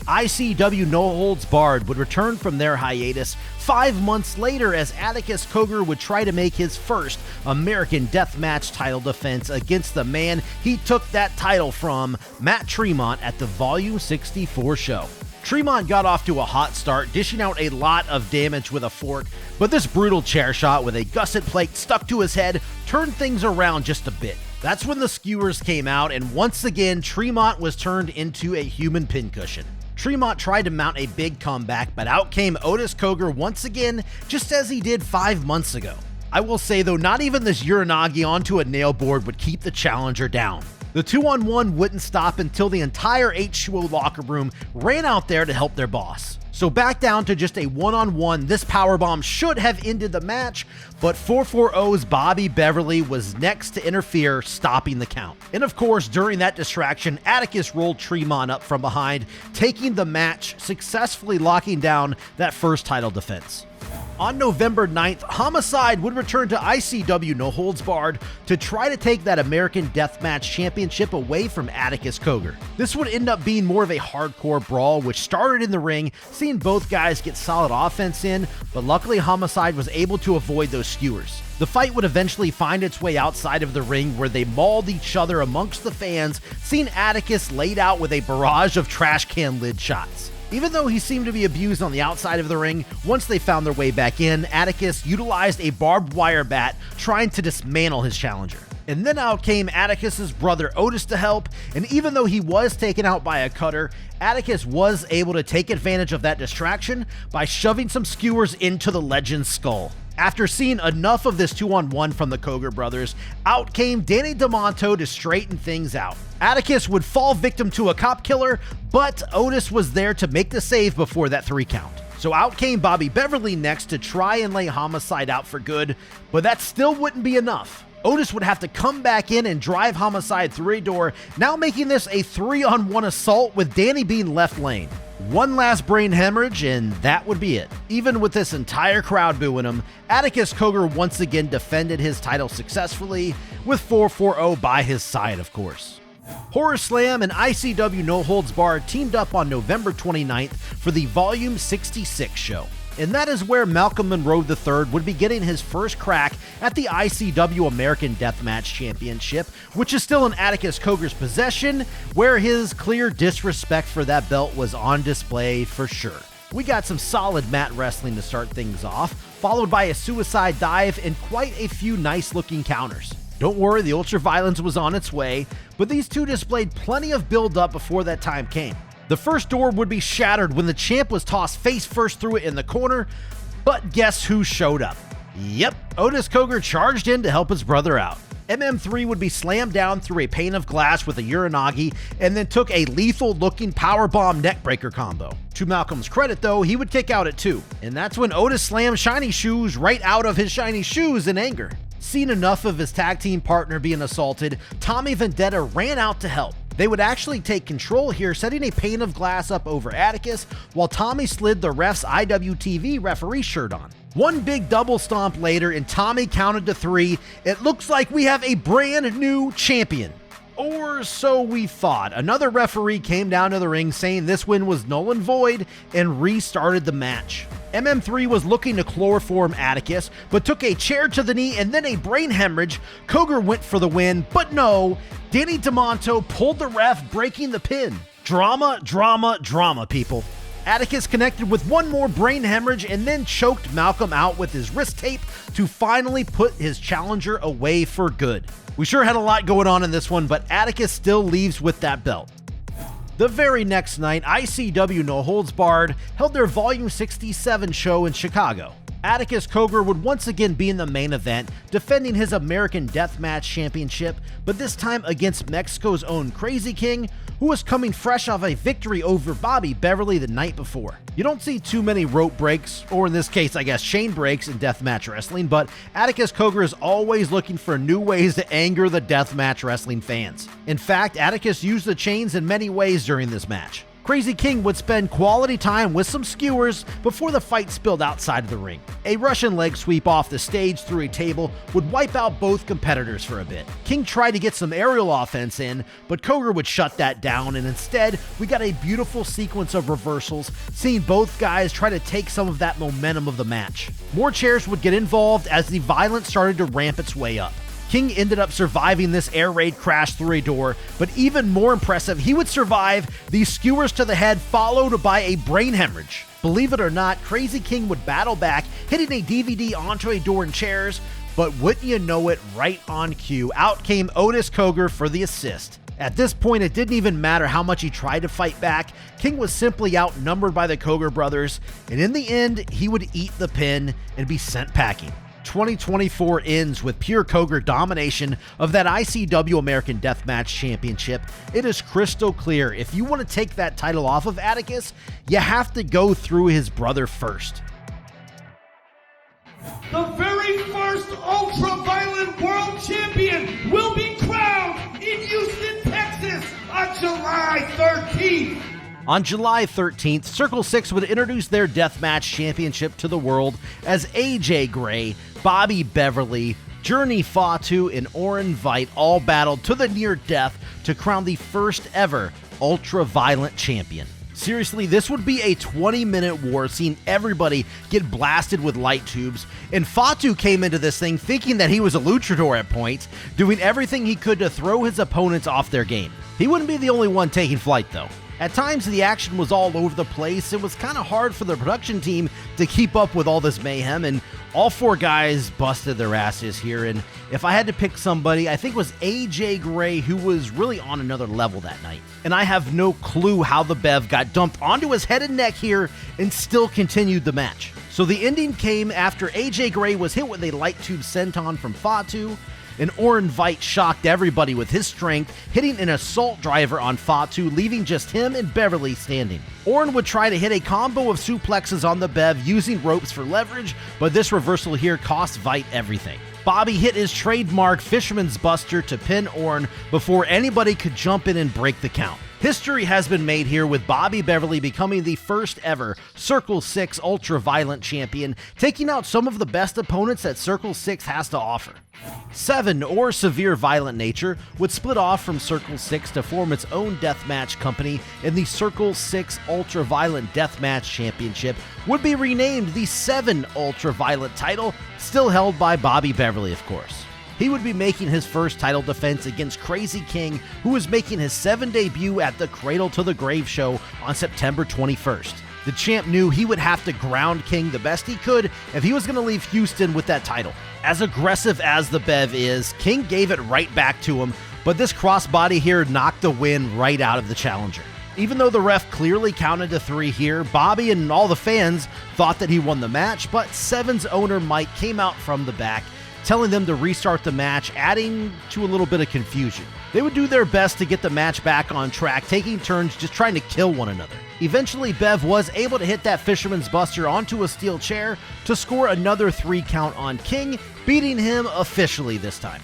ICW No Holds Barred would return from their hiatus 5 months later as Atticus Kogar would try to make his first American Deathmatch title defense against the man he took that title from, Matt Tremont, at the Volume 64 show. Tremont got off to a hot start, dishing out a lot of damage with a fork, but this brutal chair shot with a gusset plate stuck to his head turned things around just a bit. That's when the skewers came out, and once again, Tremont was turned into a human pincushion. Tremont tried to mount a big comeback, but out came Otis Kogar once again, just as he did 5 months ago. I will say though, not even this Uranagi onto a nail board would keep the challenger down. The 2-on-1 wouldn't stop until the entire H2O locker room ran out there to help their boss. So back down to just a 1-on-1, this powerbomb should have ended the match, but 440's Bobby Beverly was next to interfere, stopping the count. And of course, during that distraction, Atticus rolled Tremont up from behind, taking the match, successfully locking down that first title defense. On November 9th, Homicide would return to ICW No Holds Barred to try to take that American Deathmatch Championship away from Atticus Kogar. This would end up being more of a hardcore brawl, which started in the ring, seeing both guys get solid offense in, but luckily Homicide was able to avoid those skewers. The fight would eventually find its way outside of the ring where they mauled each other amongst the fans, seeing Atticus laid out with a barrage of trash can lid shots. Even though he seemed to be abused on the outside of the ring, once they found their way back in, Atticus utilized a barbed wire bat trying to dismantle his challenger. And then out came Atticus's brother Otis to help, and even though he was taken out by a cutter, Atticus was able to take advantage of that distraction by shoving some skewers into the legend's skull. After seeing enough of this 2-on-1 from the Kogar brothers, out came Danny DeMonto to straighten things out. Atticus would fall victim to a cop killer, but Otis was there to make the save before that 3 count. So out came Bobby Beverly next to try and lay Homicide out for good, but that still wouldn't be enough. Otis would have to come back in and drive Homicide through a door, now making this a 3-on-1 assault with Danny being left lane. One last brain hemorrhage, and that would be it. Even with this entire crowd booing him, Atticus Kogar once again defended his title successfully, with 440 by his side, of course. Horror Slam and ICW No Holds Barred teamed up on November 29th for the Volume 66 show. And that is where Malcolm Monroe III would be getting his first crack at the ICW American Deathmatch Championship, which is still in Atticus Kogar's possession, where his clear disrespect for that belt was on display for sure. We got some solid mat wrestling to start things off, followed by a suicide dive and quite a few nice looking counters. Don't worry, the Ultraviolence was on its way, but these two displayed plenty of build-up before that time came. The first door would be shattered when the champ was tossed face first through it in the corner, but guess who showed up? Yep, Otis Kogar charged in to help his brother out. MM3 would be slammed down through a pane of glass with a Uranagi and then took a lethal-looking powerbomb neckbreaker combo. To Malcolm's credit though, he would kick out at 2, and that's when Otis slammed Shiny Shoes right out of his shiny shoes in anger. Seeing enough of his tag team partner being assaulted, Tommy Vendetta ran out to help. They would actually take control here, setting a pane of glass up over Atticus, while Tommy slid the ref's IWTV referee shirt on. One big double stomp later, and Tommy counted to 3. It looks like we have a brand new champion. Or so we thought. Another referee came down to the ring saying this win was null and void and restarted the match. MM3 was looking to chloroform Atticus, but took a chair to the knee and then a brain hemorrhage. Koger went for the win, but no. Danny DeMonto pulled the ref, breaking the pin. Drama, drama, drama, people. Atticus connected with one more brain hemorrhage and then choked Malcolm out with his wrist tape to finally put his challenger away for good. We sure had a lot going on in this one, but Atticus still leaves with that belt. The very next night, ICW No Holds Barred held their Volume 67 show in Chicago. Atticus Koger would once again be in the main event, defending his American Deathmatch Championship, but this time against Mexico's own Crazy King, who was coming fresh off a victory over Bobby Beverly the night before. You don't see too many rope breaks, or in this case, I guess, chain breaks in deathmatch wrestling, but Atticus Koger is always looking for new ways to anger the deathmatch wrestling fans. In fact, Atticus used the chains in many ways during this match. Crazy King would spend quality time with some skewers before the fight spilled outside of the ring. A Russian leg sweep off the stage through a table would wipe out both competitors for a bit. King tried to get some aerial offense in, but Koger would shut that down, and instead, we got a beautiful sequence of reversals, seeing both guys try to take some of that momentum of the match. More chairs would get involved as the violence started to ramp its way up. King ended up surviving this air raid crash through a door, but even more impressive, he would survive these skewers to the head followed by a brain hemorrhage. Believe it or not, Crazy King would battle back, hitting a DVD onto a door and chairs, but wouldn't you know it, right on cue, out came Otis Koger for the assist. At this point, it didn't even matter how much he tried to fight back. King was simply outnumbered by the Koger brothers, and in the end, he would eat the pin and be sent packing. 2024 ends with pure Koger domination of that ICW American Deathmatch Championship. It is crystal clear, if you want to take that title off of Atticus, you have to go through his brother first. The very first Ultraviolent World Champion will be crowned in Houston, Texas on July 13th. On July 13th, Circle 6 would introduce their Deathmatch Championship to the world as AJ Gray, Bobby Beverly, Journey Fatu, and Oren Veit all battled to the near death to crown the first ever Ultraviolent Champion. Seriously, this would be a 20-minute war, seeing everybody get blasted with light tubes, and Fatu came into this thing thinking that he was a luchador at points, doing everything he could to throw his opponents off their game. He wouldn't be the only one taking flight though. At times, the action was all over the place. It was kind of hard for the production team to keep up with all this mayhem, and all four guys busted their asses here. And if I had to pick somebody, I think it was AJ Gray, who was really on another level that night. And I have no clue how the Bev got dumped onto his head and neck here and still continued the match. So the ending came after AJ Gray was hit with a light tube senton from Fatu, and Oren Veit shocked everybody with his strength, hitting an assault driver on Fatu, leaving just him and Beverly standing. Oren would try to hit a combo of suplexes on the Bev using ropes for leverage, but this reversal here cost Veit everything. Bobby hit his trademark Fisherman's Buster to pin Oren before anybody could jump in and break the count. History has been made here with Bobby Beverly becoming the first ever Circle 6 Ultraviolent Champion, taking out some of the best opponents that Circle 6 has to offer. 7, or Severe Violent Nature, would split off from Circle 6 to form its own deathmatch company, and the Circle 6 Ultraviolent Deathmatch Championship would be renamed the 7 Ultraviolent title, still held by Bobby Beverly, of course. He would be making his first title defense against Crazy King, who was making his 7 debut at the Cradle to the Grave show on September 21st. The champ knew he would have to ground King the best he could if he was going to leave Houston with that title. As aggressive as the Bev is, King gave it right back to him, but this crossbody here knocked the win right out of the challenger. Even though the ref clearly counted to 3 here, Bobby and all the fans thought that he won the match, but 7's owner Mike came out from the back, telling them to restart the match, adding to a little bit of confusion. They would do their best to get the match back on track, taking turns just trying to kill one another. Eventually, Bev was able to hit that Fisherman's Buster onto a steel chair to score another 3 count on King, beating him officially this time.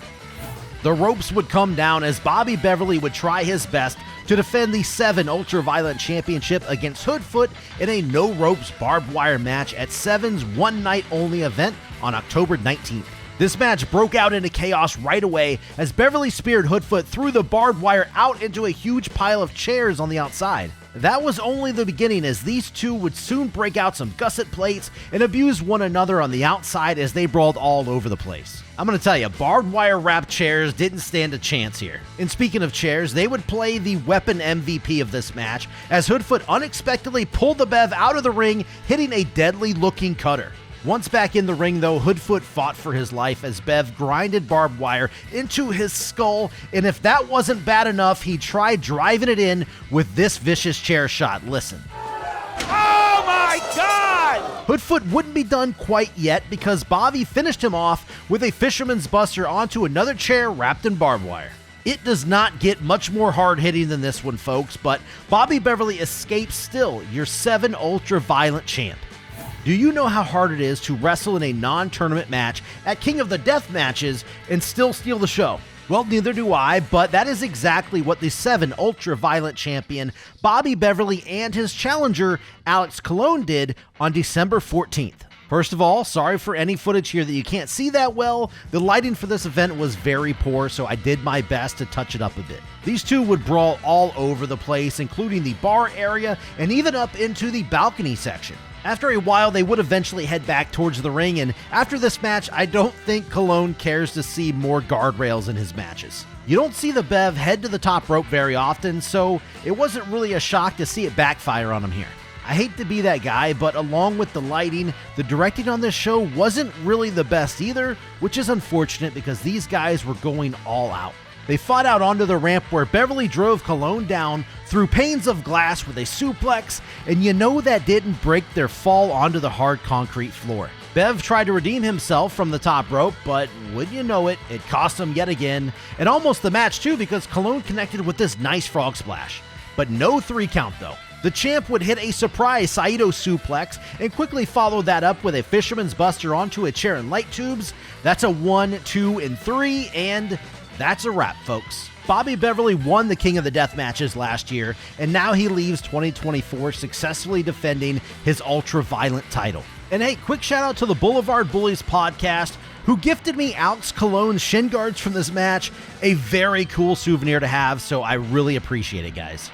The ropes would come down as Bobby Beverly would try his best to defend the SVN Ultraviolent Championship against Hoodfoot in a no-ropes barbed wire match at SVN's one-night-only event on October 19th. This match broke out into chaos right away as Beverly speared Hoodfoot through the barbed wire out into a huge pile of chairs on the outside. That was only the beginning, as these two would soon break out some gusset plates and abuse one another on the outside as they brawled all over the place. I'm gonna tell you, barbed wire wrapped chairs didn't stand a chance here. And speaking of chairs, they would play the weapon MVP of this match as Hoodfoot unexpectedly pulled the Bev out of the ring, hitting a deadly looking cutter. Once back in the ring though, Hoodfoot fought for his life as Bev grinded barbed wire into his skull, and if that wasn't bad enough, he tried driving it in with this vicious chair shot. Listen. Oh my God! Hoodfoot wouldn't be done quite yet because Bobby finished him off with a Fisherman's Buster onto another chair wrapped in barbed wire. It does not get much more hard-hitting than this one, folks, but Bobby Beverly escapes still, your SVN Ultraviolent champ. Do you know how hard it is to wrestle in a non-tournament match at King of the Death Matches and still steal the show? Well, neither do I, but that is exactly what the SVN Ultraviolent champion Bobby Beverly and his challenger Alex Colon did on December 14th. First of all, sorry for any footage here that you can't see that well. The lighting for this event was very poor, so I did my best to touch it up a bit. These two would brawl all over the place, including the bar area and even up into the balcony section. After a while, they would eventually head back towards the ring, and after this match, I don't think Colon cares to see more guardrails in his matches. You don't see the Bev head to the top rope very often, so it wasn't really a shock to see it backfire on him here. I hate to be that guy, but along with the lighting, the directing on this show wasn't really the best either, which is unfortunate because these guys were going all out. They fought out onto the ramp where Beverly drove Colon down through panes of glass with a suplex, and you know that didn't break their fall onto the hard concrete floor. Bev tried to redeem himself from the top rope, but wouldn't you know it, it cost him yet again, and almost the match too because Colon connected with this nice frog splash. But no 3 count though. The champ would hit a surprise Saito suplex and quickly followed that up with a Fisherman's Buster onto a chair and light tubes. That's a 1, 2, and 3, and that's a wrap, folks. Bobby Beverly won the King of the Death Matches last year, and now he leaves 2024 successfully defending his Ultraviolent title. And hey, quick shout out to the Boulevard Bullies podcast, who gifted me Alex Colon's shin guards from this match. A very cool souvenir to have, so I really appreciate it, guys.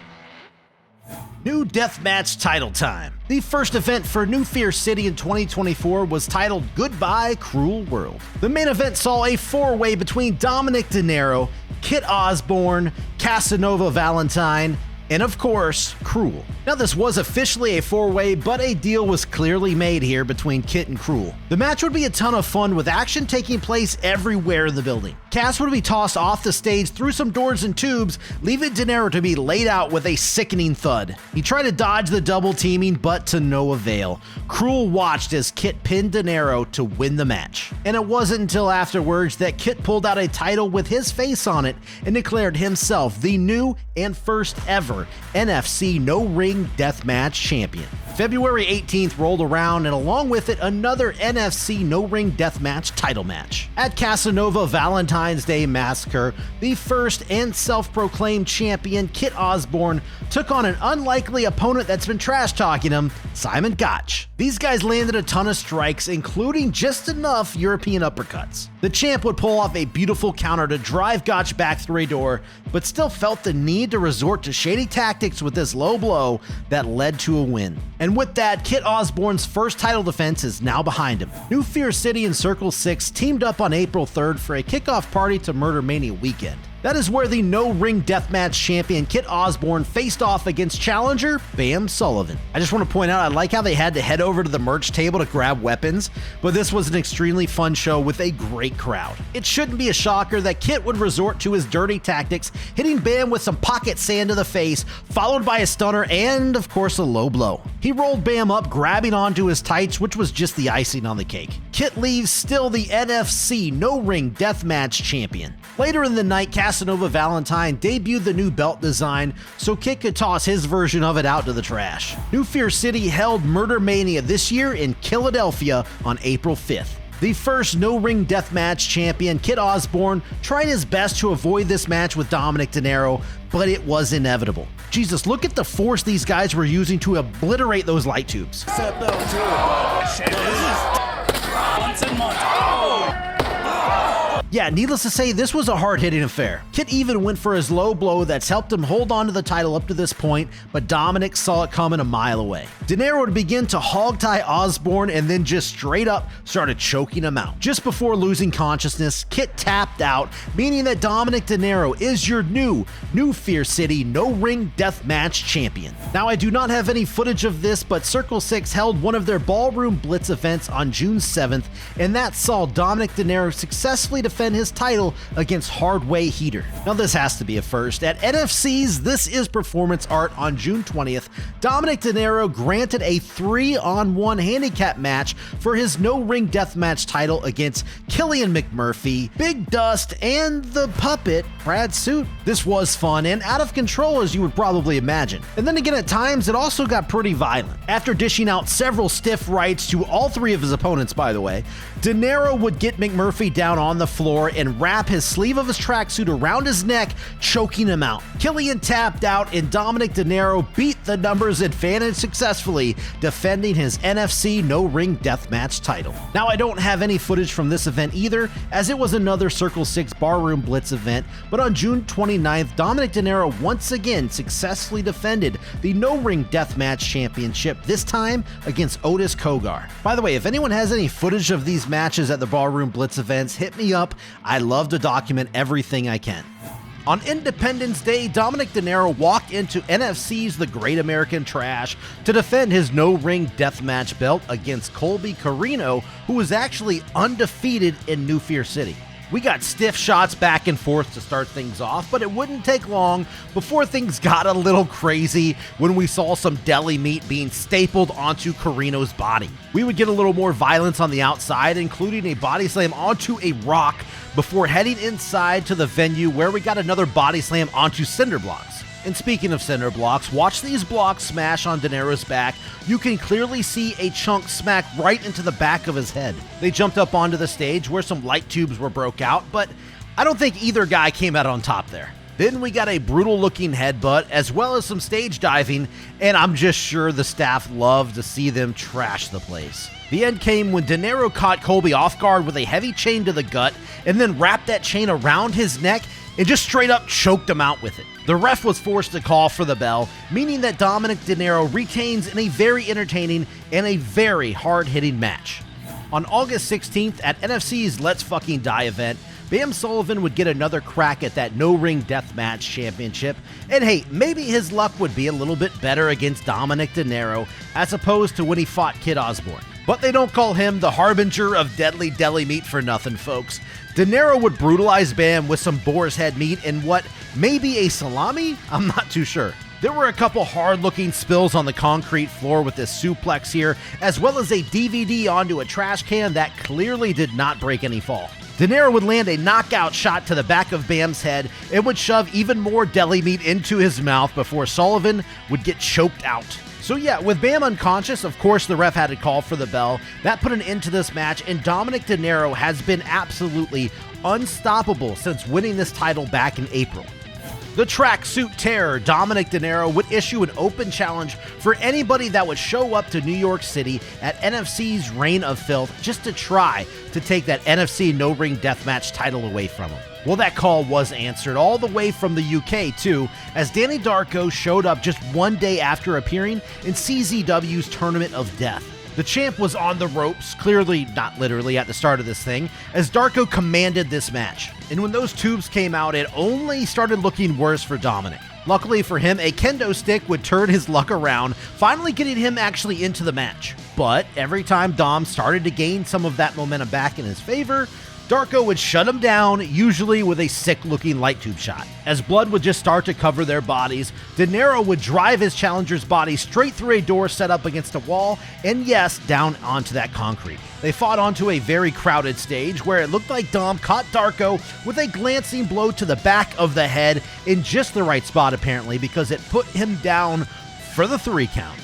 New Deathmatch title time. The first event for New Fear City in 2024 was titled Goodbye Cruel World. The main event saw a 4-way between Dominic De Niro, Kit Osborne, Casanova Valentine, and of course, Cruel. Now this was officially a 4-way, but a deal was clearly made here between Kit and Cruel. The match would be a ton of fun with action taking place everywhere in the building. Cass would be tossed off the stage through some doors and tubes, leaving De Niro to be laid out with a sickening thud. He tried to dodge the double teaming, but to no avail. Cruel watched as Kit pinned De Niro to win the match. And it wasn't until afterwards that Kit pulled out a title with his face on it and declared himself the new and first ever NFC No Ring Deathmatch Champion. February 18th rolled around, and along with it, another NFC No Ring Deathmatch title match. At Casanova Valentine's Day Massacre, the first and self-proclaimed champion, Kit Osborne, took on an unlikely opponent that's been trash-talking him, Simon Gotch. These guys landed a ton of strikes, including just enough European uppercuts. The champ would pull off a beautiful counter to drive Gotch back through a door, but still felt the need to resort to shady tactics with this low blow that led to a win. And with that, Kit Osborne's first title defense is now behind him. New Fear City and Circle 6 teamed up on April 3rd for a kickoff party to Murder Mania weekend. That is where the No Ring Deathmatch champion Kit Osborne faced off against challenger Bam Sullivan. I just want to point out, I like how they had to head over to the merch table to grab weapons, but this was an extremely fun show with a great crowd. It shouldn't be a shocker that Kit would resort to his dirty tactics, hitting Bam with some pocket sand to the face, followed by a stunner and, of course, a low blow. He rolled Bam up, grabbing onto his tights, which was just the icing on the cake. Kit leaves still the NFC No-Ring Deathmatch Champion. Later in the night, Casanova Valentine debuted the new belt design so Kit could toss his version of it out to the trash. New Fear City held Murder Mania this year in Philadelphia on April 5th. The first no-ring deathmatch champion, Kit Osborne, tried his best to avoid this match with Dominic De Niro, but it was inevitable. Jesus, look at the force these guys were using to obliterate those light tubes. Yeah, needless to say, this was a hard-hitting affair. Kit even went for his low blow that's helped him hold on to the title up to this point, but Dominic saw it coming a mile away. De Niro would begin to hog-tie Osborne and then just straight up started choking him out. Just before losing consciousness, Kit tapped out, meaning that Dominic De Niro is your new Fear City No-Ring Deathmatch Champion. Now, I do not have any footage of this, but Circle 6 held one of their Ballroom Blitz events on June 7th, and that saw Dominic De Niro successfully defend his title against Hardway Heater. Now this has to be a first. At NFC's This Is Performance Art on June 20th, Dominic De Niro granted a 3-on-1 handicap match for his no-ring deathmatch title against Killian McMurphy, Big Dust, and the puppet, Brad Suit. This was fun and out of control, as you would probably imagine. And then again, at times, it also got pretty violent. After dishing out several stiff rights to all three of his opponents, by the way, De Niro would get McMurphy down on the floor and wrap his sleeve of his tracksuit around his neck, choking him out. Killian tapped out and Dominic De Niro beat the numbers advantage successfully, defending his NFC no-ring deathmatch title. Now, I don't have any footage from this event either, as it was another Circle 6 Barroom Blitz event, but on June 29th, Dominic De Niro once again successfully defended the no-ring deathmatch championship, this time against Otis Kogar. By the way, if anyone has any footage of these matches at the Barroom Blitz events, hit me up. I love to document everything I can. On Independence Day, Dominic De Niro walked into NFC's The Great American Trash to defend his no-ring deathmatch belt against Colby Carino, who was actually undefeated in New Fear City. We got stiff shots back and forth to start things off, but it wouldn't take long before things got a little crazy when we saw some deli meat being stapled onto Carino's body. We would get a little more violence on the outside, including a body slam onto a rock before heading inside to the venue where we got another body slam onto cinder blocks. And speaking of cinder blocks, watch these blocks smash on De Niro's back. You can clearly see a chunk smack right into the back of his head. They jumped up onto the stage where some light tubes were broke out, but I don't think either guy came out on top there. Then we got a brutal looking headbutt as well as some stage diving, and I'm just sure the staff loved to see them trash the place. The end came when De Niro caught Colby off guard with a heavy chain to the gut and then wrapped that chain around his neck and just straight up choked him out with it. The ref was forced to call for the bell, meaning that Dominic De Niro retains in a very entertaining and a very hard-hitting match. On August 16th at NFC's Let's Fucking Die event, Bam Sullivan would get another crack at that no-ring deathmatch championship, and hey, maybe his luck would be a little bit better against Dominic De Niro as opposed to when he fought Kit Osborne. But they don't call him the harbinger of deadly deli meat for nothing, folks. De Niro would brutalize Bam with some boar's head meat and what, maybe a salami? I'm not too sure. There were a couple hard-looking spills on the concrete floor with this suplex here, as well as a DVD onto a trash can that clearly did not break any fall. De Niro would land a knockout shot to the back of Bam's head and would shove even more deli meat into his mouth before Sullivan would get choked out. So yeah, with Bam unconscious, of course the ref had to call for the bell. That put an end to this match, and Dominic De Niro has been absolutely unstoppable since winning this title back in April. The tracksuit terror, Dominic De Niro, would issue an open challenge for anybody that would show up to New York City at NFC's Reign of Filth just to try to take that NFC no-ring deathmatch title away from him. Well, that call was answered all the way from the UK, too, as Danny Darko showed up just one day after appearing in CZW's Tournament of Death. The champ was on the ropes, clearly not literally at the start of this thing, as Darko commanded this match. And when those tubes came out, it only started looking worse for Dominic. Luckily for him, a kendo stick would turn his luck around, finally getting him actually into the match. But every time Dom started to gain some of that momentum back in his favor, Darko would shut him down, usually with a sick-looking light tube shot. As blood would just start to cover their bodies, De Niro would drive his challenger's body straight through a door set up against a wall, and yes, down onto that concrete. They fought onto a very crowded stage where it looked like Dom caught Darko with a glancing blow to the back of the head in just the right spot apparently, because it put him down for the 3 count.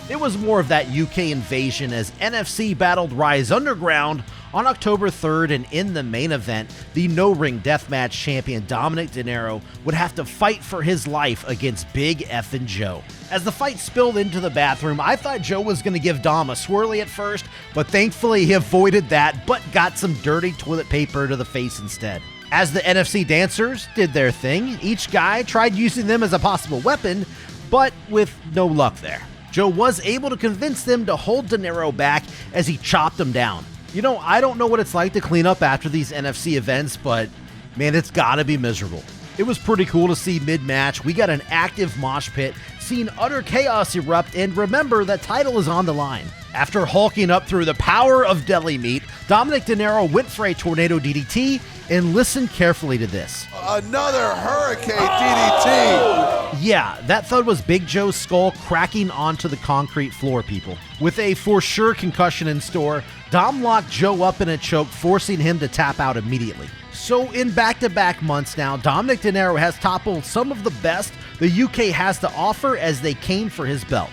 It was more of that UK invasion as NFC battled Rise Underground on October 3rd, and in the main event, the no-ring deathmatch champion Dominic De Niro would have to fight for his life against Big Effin' Joe. As the fight spilled into the bathroom, I thought Joe was going to give Dom a swirly at first, but thankfully he avoided that, but got some dirty toilet paper to the face instead. As the NFC dancers did their thing, each guy tried using them as a possible weapon, but with no luck there. Joe was able to convince them to hold De Niro back as he chopped him down. You know, I don't know what it's like to clean up after these NFC events, but man, it's gotta be miserable. It was pretty cool to see mid-match. We got an active mosh pit, seeing utter chaos erupt, and remember that title is on the line. After hulking up through the power of deli meat, Dominic De Niro went for a tornado DDT, and listen carefully to this. Another hurricane DDT! Yeah, that thud was Big Joe's skull cracking onto the concrete floor, people. With a for sure concussion in store, Dom locked Joe up in a choke, forcing him to tap out immediately. So in back-to-back months now, Dominic De Niro has toppled some of the best the UK has to offer as they came for his belt.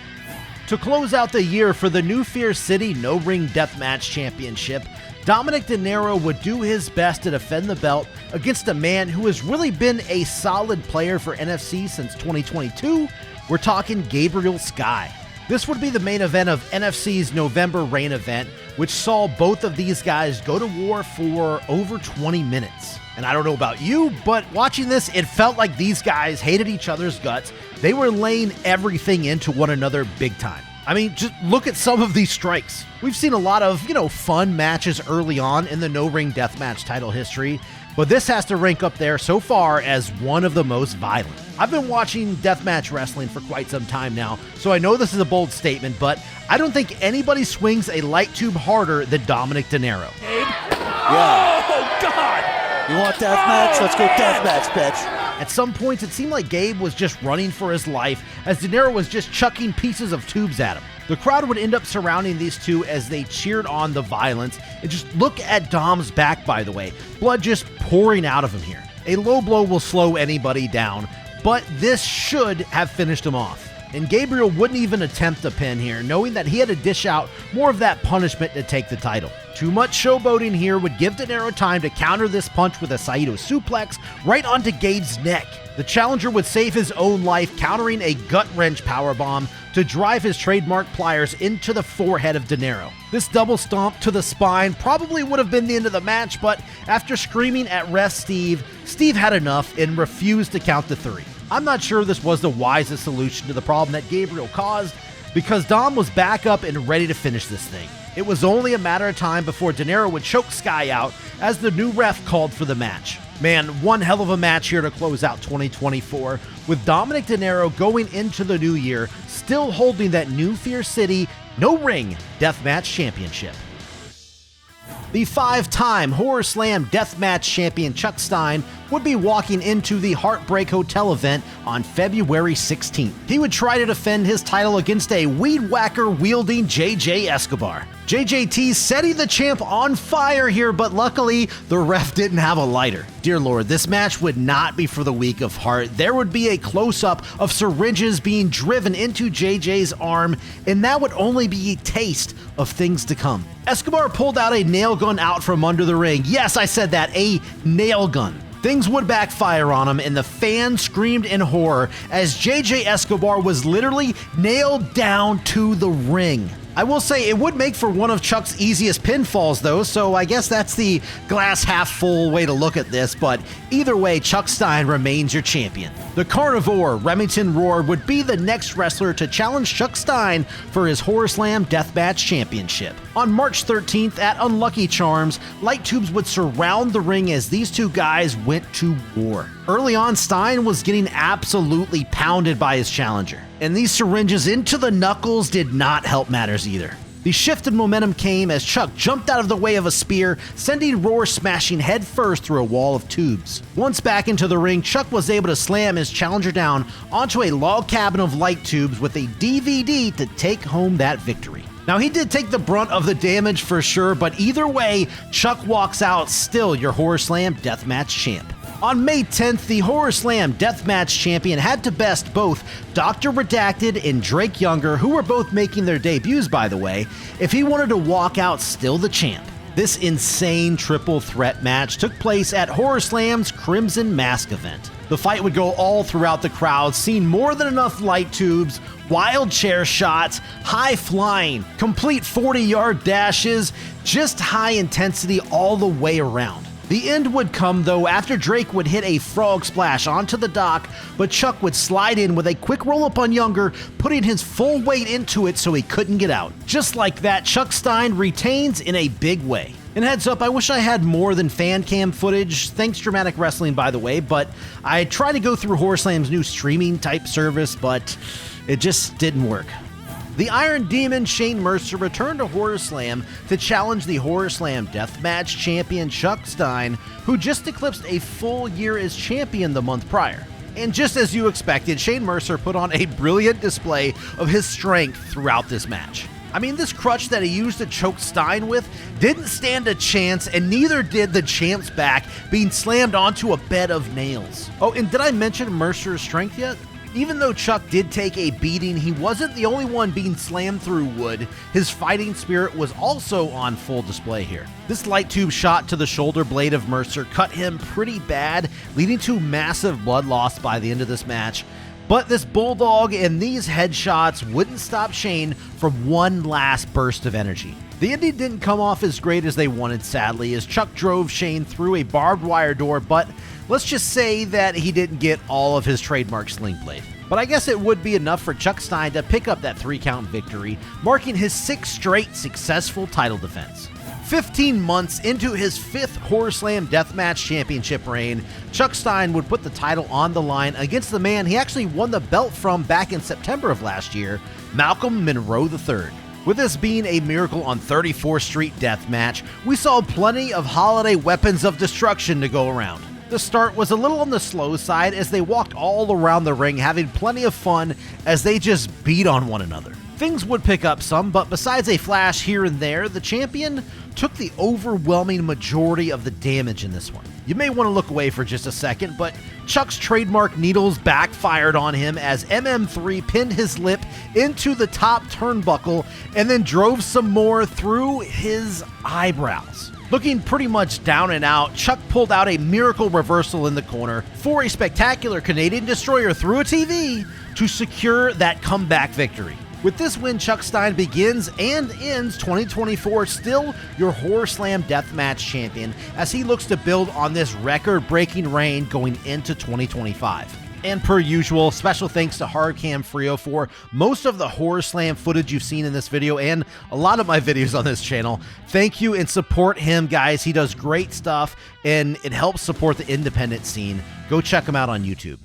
To close out the year for the New Fear City No Ring Deathmatch Championship, Dominic De Niro would do his best to defend the belt against a man who has really been a solid player for NFC since 2022. We're talking Gabriel Sky. This would be the main event of NFC's November Rain event, which saw both of these guys go to war for over 20 minutes. And I don't know about you, but watching this, it felt like these guys hated each other's guts. They were laying everything into one another big time. I mean, just look at some of these strikes. We've seen a lot of, fun matches early on in the no-ring deathmatch title history, but this has to rank up there so far as one of the most violent. I've been watching deathmatch wrestling for quite some time now, so I know this is a bold statement, but I don't think anybody swings a light tube harder than Dominic De Niro. Yeah. Oh, God! You want deathmatch? Let's go deathmatch, bitch. At some points, it seemed like Gabe was just running for his life as De Niro was just chucking pieces of tubes at him. The crowd would end up surrounding these two as they cheered on the violence. And just look at Dom's back, by the way. Blood just pouring out of him here. A low blow will slow anybody down, but this should have finished him off. And Gabriel wouldn't even attempt a pin here, knowing that he had to dish out more of that punishment to take the title. Too much showboating here would give De Niro time to counter this punch with a Saito suplex right onto Gabe's neck. The challenger would save his own life, countering a gut-wrench powerbomb to drive his trademark pliers into the forehead of De Niro. This double stomp to the spine probably would have been the end of the match, but after screaming at ref Steve had enough and refused to count to 3. I'm not sure this was the wisest solution to the problem that Gabriel caused, because Dom was back up and ready to finish this thing. It was only a matter of time before De Niro would choke Sky out as the new ref called for the match. Man, one hell of a match here to close out 2024, with Dominic De Niro going into the new year still holding that New Fear City No Ring Deathmatch Championship. The 5-time Horror Slam Deathmatch champion Chuck Stein would be walking into the Heartbreak Hotel event on February 16th. He would try to defend his title against a weed whacker wielding JJ Escobar. JJT setting the champ on fire here, but luckily the ref didn't have a lighter. Dear Lord, this match would not be for the weak of heart. There would be a close-up of syringes being driven into JJ's arm, and that would only be a taste of things to come. Escobar pulled out a nail gun out from under the ring. Yes, I said that, a nail gun. Things would backfire on him, and the fans screamed in horror as JJ Escobar was literally nailed down to the ring. I will say it would make for one of Chuck's easiest pinfalls though, so I guess that's the glass half full way to look at this, but either way, Chuck Stein remains your champion. The Carnivore, Remington Roar, would be the next wrestler to challenge Chuck Stein for his Horror Slam Deathmatch Championship. On March 13th at Unlucky Charms, light tubes would surround the ring as these two guys went to war. Early on, Stein was getting absolutely pounded by his challenger, and these syringes into the knuckles did not help matters either. The shift in momentum came as Chuck jumped out of the way of a spear, sending Roar smashing headfirst through a wall of tubes. Once back into the ring, Chuck was able to slam his challenger down onto a log cabin of light tubes with a DVD to take home that victory. Now, he did take the brunt of the damage for sure, but either way, Chuck walks out still your Horror Slam Deathmatch champ. On May 10th, the Horror Slam Deathmatch champion had to best both Dr. Redacted and Drake Younger, who were both making their debuts, by the way, if he wanted to walk out still the champ. This insane triple threat match took place at Horror Slam's Crimson Mask event. The fight would go all throughout the crowd, seeing more than enough light tubes, wild chair shots, high flying, complete 40-yard dashes, just high intensity all the way around. The end would come, though, after Drake would hit a frog splash onto the dock, but Chuck would slide in with a quick roll-up on Younger, putting his full weight into it so he couldn't get out. Just like that, Chuck Stein retains in a big way. And heads up, I wish I had more than fan cam footage, thanks Dramatic Wrestling by the way, but I tried to go through Horror Slam's new streaming type service, but it just didn't work. The Iron Demon Shane Mercer returned to Horror Slam to challenge the Horror Slam Deathmatch champion Chuck Stein, who just eclipsed a full year as champion the month prior. And just as you expected, Shane Mercer put on a brilliant display of his strength throughout this match. I mean, this crutch that he used to choke Stein with didn't stand a chance, and neither did the champ's back being slammed onto a bed of nails. Oh, and did I mention Mercer's strength yet? Even though Chuck did take a beating, he wasn't the only one being slammed through wood. His fighting spirit was also on full display here. This light tube shot to the shoulder blade of Mercer cut him pretty bad, leading to massive blood loss by the end of this match. But this bulldog and these headshots wouldn't stop Shane from one last burst of energy. The ending didn't come off as great as they wanted, sadly, as Chuck drove Shane through a barbed wire door, but let's just say that he didn't get all of his trademark sling blade. But I guess it would be enough for Chuck Stein to pick up that 3-count victory, marking his 6th straight successful title defense. 15 months into his 5th Horror Slam Deathmatch Championship reign, Chuck Stein would put the title on the line against the man he actually won the belt from back in September of last year, Malcolm Monroe III. With this being a Miracle on 34th Street deathmatch, we saw plenty of holiday weapons of destruction to go around. The start was a little on the slow side as they walked all around the ring having plenty of fun as they just beat on one another. Things would pick up some, but besides a flash here and there, the champion took the overwhelming majority of the damage in this one. You may want to look away for just a second, but Chuck's trademark needles backfired on him as MM3 pinned his lip into the top turnbuckle and then drove some more through his eyebrows. Looking pretty much down and out, Chuck pulled out a miracle reversal in the corner for a spectacular Canadian Destroyer through a TV to secure that comeback victory. With this win, Chuck Stein begins and ends 2024 still your Horror Slam Deathmatch champion as he looks to build on this record-breaking reign going into 2025. And per usual, special thanks to Hardcam Frio for most of the Horror Slam footage you've seen in this video and a lot of my videos on this channel. Thank you and support him, guys. He does great stuff and it helps support the independent scene. Go check him out on YouTube.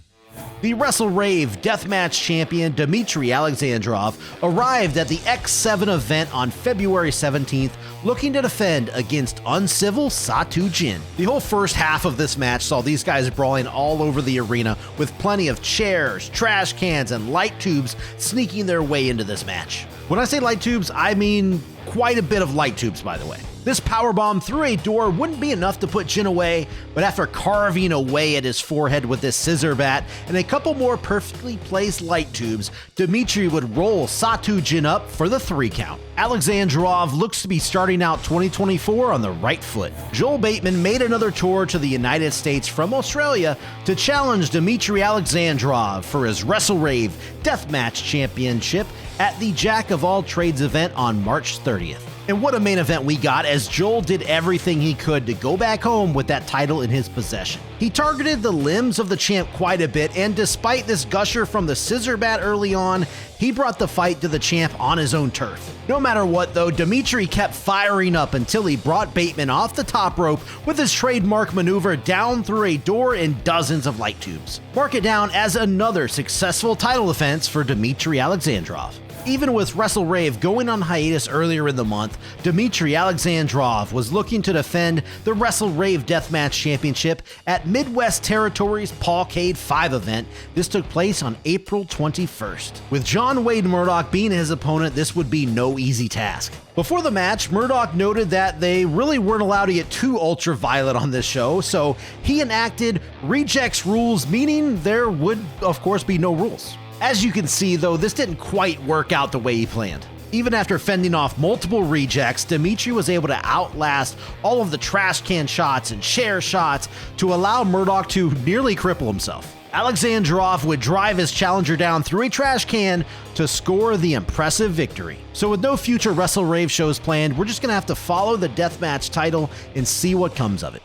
The WrestleRave Deathmatch champion Dmitry Alexandrov arrived at the X7 event on February 17th looking to defend against Uncivil Satu Jin. The whole first half of this match saw these guys brawling all over the arena with plenty of chairs, trash cans, and light tubes sneaking their way into this match. When I say light tubes, I mean quite a bit of light tubes, by the way. This powerbomb through a door wouldn't be enough to put Jin away, but after carving away at his forehead with this scissor bat and a couple more perfectly placed light tubes, Dmitry would roll Satu Jin up for the 3-count. Alexandrov looks to be starting out 2024 on the right foot. Joel Bateman made another tour to the United States from Australia to challenge Dmitry Alexandrov for his WrestleRave Deathmatch Championship at the Jack of All Trades event on March 30th. And what a main event we got as Joel did everything he could to go back home with that title in his possession. He targeted the limbs of the champ quite a bit, and despite this gusher from the scissor bat early on, he brought the fight to the champ on his own turf. No matter what though, Dmitry kept firing up until he brought Bateman off the top rope with his trademark maneuver down through a door and dozens of light tubes. Mark it down as another successful title defense for Dmitry Alexandrov. Even with WrestleRave going on hiatus earlier in the month, Dmitry Alexandrov was looking to defend the WrestleRave Deathmatch Championship at Midwest Territories' Paulcade 5 event. This took place on April 21st. With John Wade Murdoch being his opponent, this would be no easy task. Before the match, Murdoch noted that they really weren't allowed to get too ultra-violent on this show, so he enacted rejects rules, meaning there would, of course, be no rules. As you can see, though, this didn't quite work out the way he planned. Even after fending off multiple rejects, Dmitry was able to outlast all of the trash can shots and chair shots to allow Murdoch to nearly cripple himself. Alexandrov would drive his challenger down through a trash can to score the impressive victory. So with no future WrestleRave shows planned, we're just going to have to follow the deathmatch title and see what comes of it.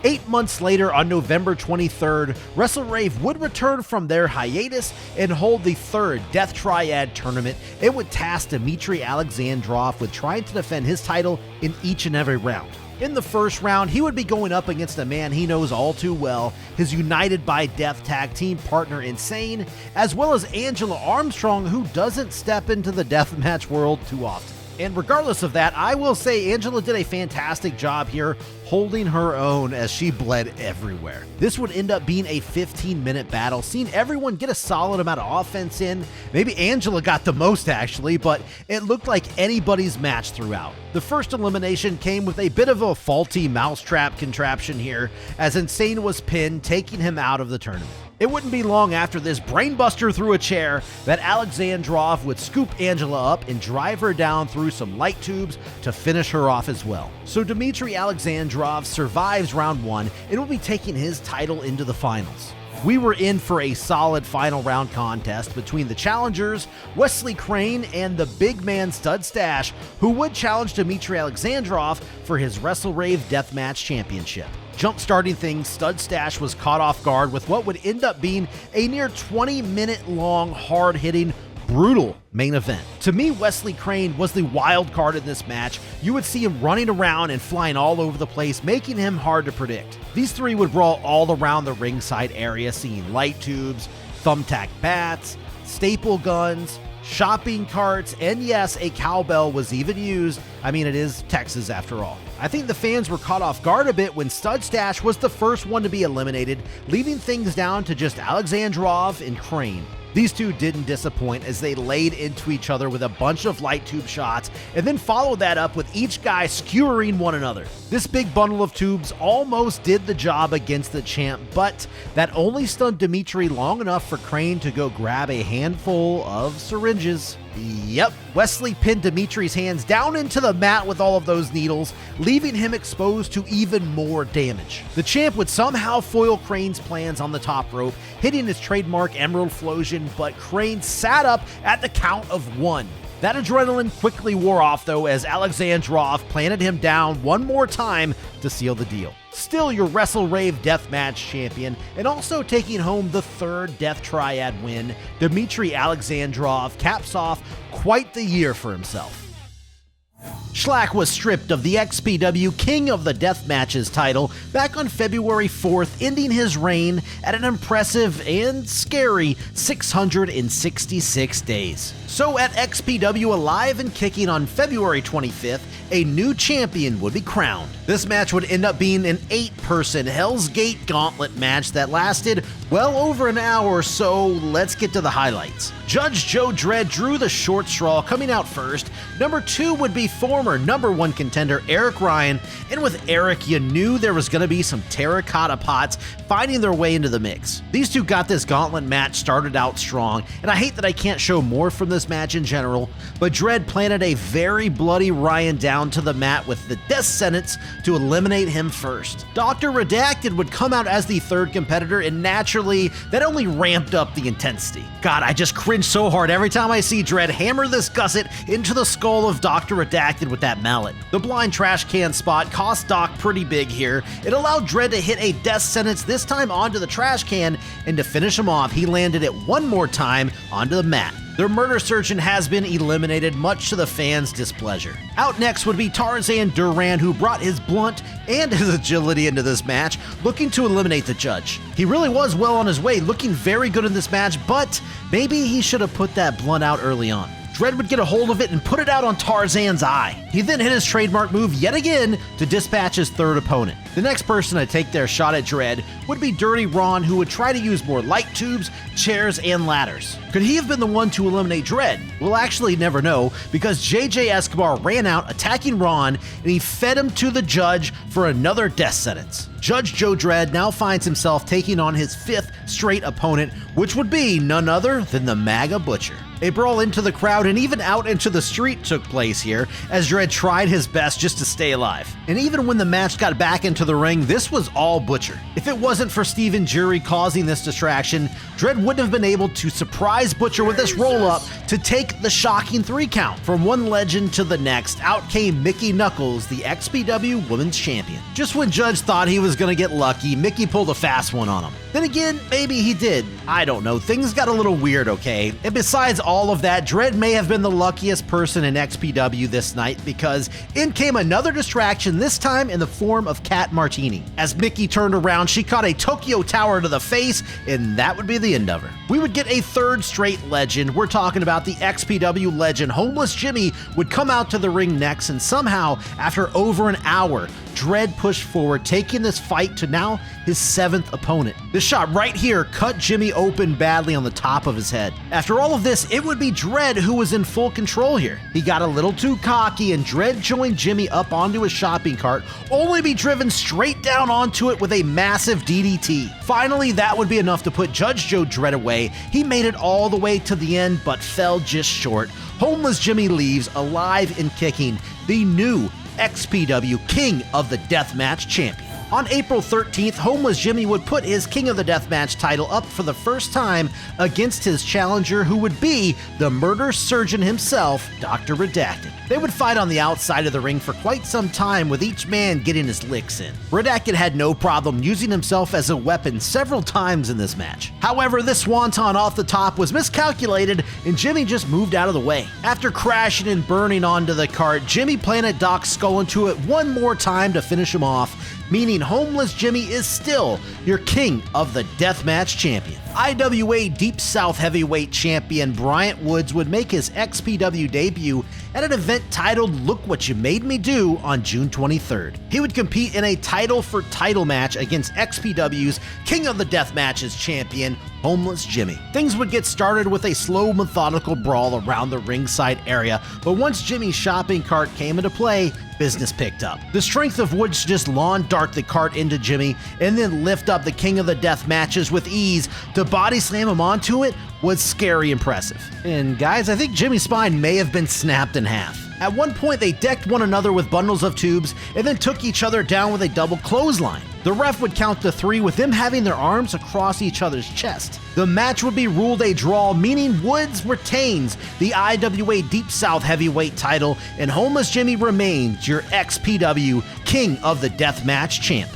8 months later, on November 23rd, WrestleRave would return from their hiatus and hold the third Death Triad tournament. It would task Dmitry Alexandrov with trying to defend his title in each and every round. In the first round, he would be going up against a man he knows all too well, his United by Death tag team partner Insane, as well as Angela Armstrong, who doesn't step into the deathmatch world too often. And regardless of that, I will say Angela did a fantastic job here holding her own as she bled everywhere. This would end up being a 15-minute battle, seeing everyone get a solid amount of offense in. Maybe Angela got the most actually, but it looked like anybody's match throughout. The first elimination came with a bit of a faulty mousetrap contraption here, as Insane was pinned, taking him out of the tournament. It wouldn't be long after this brainbuster through a chair that Alexandrov would scoop Angela up and drive her down through some light tubes to finish her off as well. So Dmitry Alexandrov survives round 1 and will be taking his title into the finals. We were in for a solid final round contest between the challengers, Wesley Crane and the big man Stud Stash, who would challenge Dmitry Alexandrov for his WrestleRave Deathmatch Championship. Jump-starting things, Stud Stash was caught off guard with what would end up being a near 20-minute long, hard-hitting, brutal main event. To me, Wesley Crane was the wild card in this match. You would see him running around and flying all over the place, making him hard to predict. These three would brawl all around the ringside area, seeing light tubes, thumbtack bats, staple guns, shopping carts, and yes, a cowbell was even used. I mean, it is Texas after all. I think the fans were caught off guard a bit when Stud Stash was the first one to be eliminated, leaving things down to just Alexandrov and Crane. These two didn't disappoint as they laid into each other with a bunch of light tube shots and then followed that up with each guy skewering one another. This big bundle of tubes almost did the job against the champ, but that only stunned Dmitry long enough for Crane to go grab a handful of syringes. Yep, Wesley pinned Dmitry's hands down into the mat with all of those needles, leaving him exposed to even more damage. The champ would somehow foil Crane's plans on the top rope, hitting his trademark Emerald Flosion, but Crane sat up at the count of 1. That adrenaline quickly wore off though, as Alexandrov planted him down one more time to seal the deal. Still your WrestleRave Deathmatch champion, and also taking home the third Death Triad win, Dmitry Alexandrov caps off quite the year for himself. Shlak was stripped of the XPW King of the Death Matches title back on February 4th, ending his reign at an impressive and scary 666 days. So at XPW Alive and Kicking on February 25th, a new champion would be crowned. This match would end up being an 8-person Hell's Gate gauntlet match that lasted well over an hour, so let's get to the highlights. Judge Joe Dredd drew the short straw, coming out first. Number 2 would be former number 1 contender Eric Ryan, and with Eric, you knew there was going to be some terracotta pots finding their way into the mix. These two got this gauntlet match started out strong, and I hate that I can't show more from this match in general, but Dredd planted a very bloody Ryan down to the mat with the death sentence to eliminate him first. Dr. Redacted would come out as the third competitor, and naturally, that only ramped up the intensity. God, I just cringe so hard every time I see Dredd hammer this gusset into the skull of Dr. Redacted with that mallet. The blind trash can spot cost Doc pretty big here. It allowed Dredd to hit a death sentence, this time onto the trash can, and to finish him off, he landed it one more time onto the mat. Their murder surgeon has been eliminated, much to the fans' displeasure. Out next would be Tarzan Duran, who brought his blunt and his agility into this match, looking to eliminate the judge. He really was well on his way, looking very good in this match, but maybe he should have put that blunt out early on. Dredd would get a hold of it and put it out on Tarzan's eye. He then hit his trademark move yet again to dispatch his third opponent. The next person to take their shot at Dredd would be Dirty Ron, who would try to use more light tubes, chairs, and ladders. Could he have been the one to eliminate Dredd? We'll actually never know, because JJ Escobar ran out attacking Ron and he fed him to the judge for another death sentence. Judge Joe Dredd now finds himself taking on his 5th straight opponent, which would be none other than the MAGA Butcher. A brawl into the crowd and even out into the street took place here, as Dredd tried his best just to stay alive. And even when the match got back into the ring, this was all Butcher. If it wasn't for Steven Jury causing this distraction, Dredd wouldn't have been able to surprise Butcher with this roll-up to take the shocking 3 count. From one legend to the next, out came Mickey Knuckles, the XPW Women's Champion. Just when Judge thought he was gonna get lucky, Mickey pulled a fast one on him. Then again, maybe he did. I don't know, things got a little weird, okay? And besides all of that, Dredd may have been the luckiest person in XPW this night, because in came another distraction, this time in the form of Kat Martini. As Mickey turned around, she caught a Tokyo Tower to the face, and that would be the end of her. We would get a 3rd straight legend. We're talking about the XPW legend. Homeless Jimmy would come out to the ring next, and somehow, after over an hour, Dredd pushed forward, taking this fight to now his 7th opponent. This shot right here cut Jimmy open badly on the top of his head. After all of this, it would be Dredd who was in full control here. He got a little too cocky, and Dredd joined Jimmy up onto his shopping cart, only to be driven straight down onto it with a massive DDT. Finally, that would be enough to put Judge Joe Dredd away. He made it all the way to the end, but fell just short. Homeless Jimmy leaves alive and kicking, the new XPW King of the Deathmatch Champion. On April 13th, Homeless Jimmy would put his King of the Deathmatch title up for the first time against his challenger, who would be the murder surgeon himself, Dr. Redacted. They would fight on the outside of the ring for quite some time, with each man getting his licks in. Redacted had no problem using himself as a weapon several times in this match. However, this swanton off the top was miscalculated, and Jimmy just moved out of the way. After crashing and burning onto the cart, Jimmy planted Doc's skull into it one more time to finish him off, meaning Homeless Jimmy is still your King of the Deathmatch Champion. IWA Deep South Heavyweight Champion Bryant Woods would make his XPW debut at an event titled Look What You Made Me Do on June 23rd. He would compete in a title for title match against XPW's King of the Deathmatches champion, Homeless Jimmy. Things would get started with a slow, methodical brawl around the ringside area, but once Jimmy's shopping cart came into play, business picked up. The strength of Woods to just lawn dart the cart into Jimmy and then lift up the King of the Death Matches with ease to body slam him onto it was scary impressive. And guys, I think Jimmy's spine may have been snapped in half. At one point, they decked one another with bundles of tubes and then took each other down with a double clothesline. The ref would count to 3 with them having their arms across each other's chest. The match would be ruled a draw, meaning Woods retains the IWA Deep South Heavyweight title, and Homeless Jimmy remains your XPW King of the Deathmatch champ.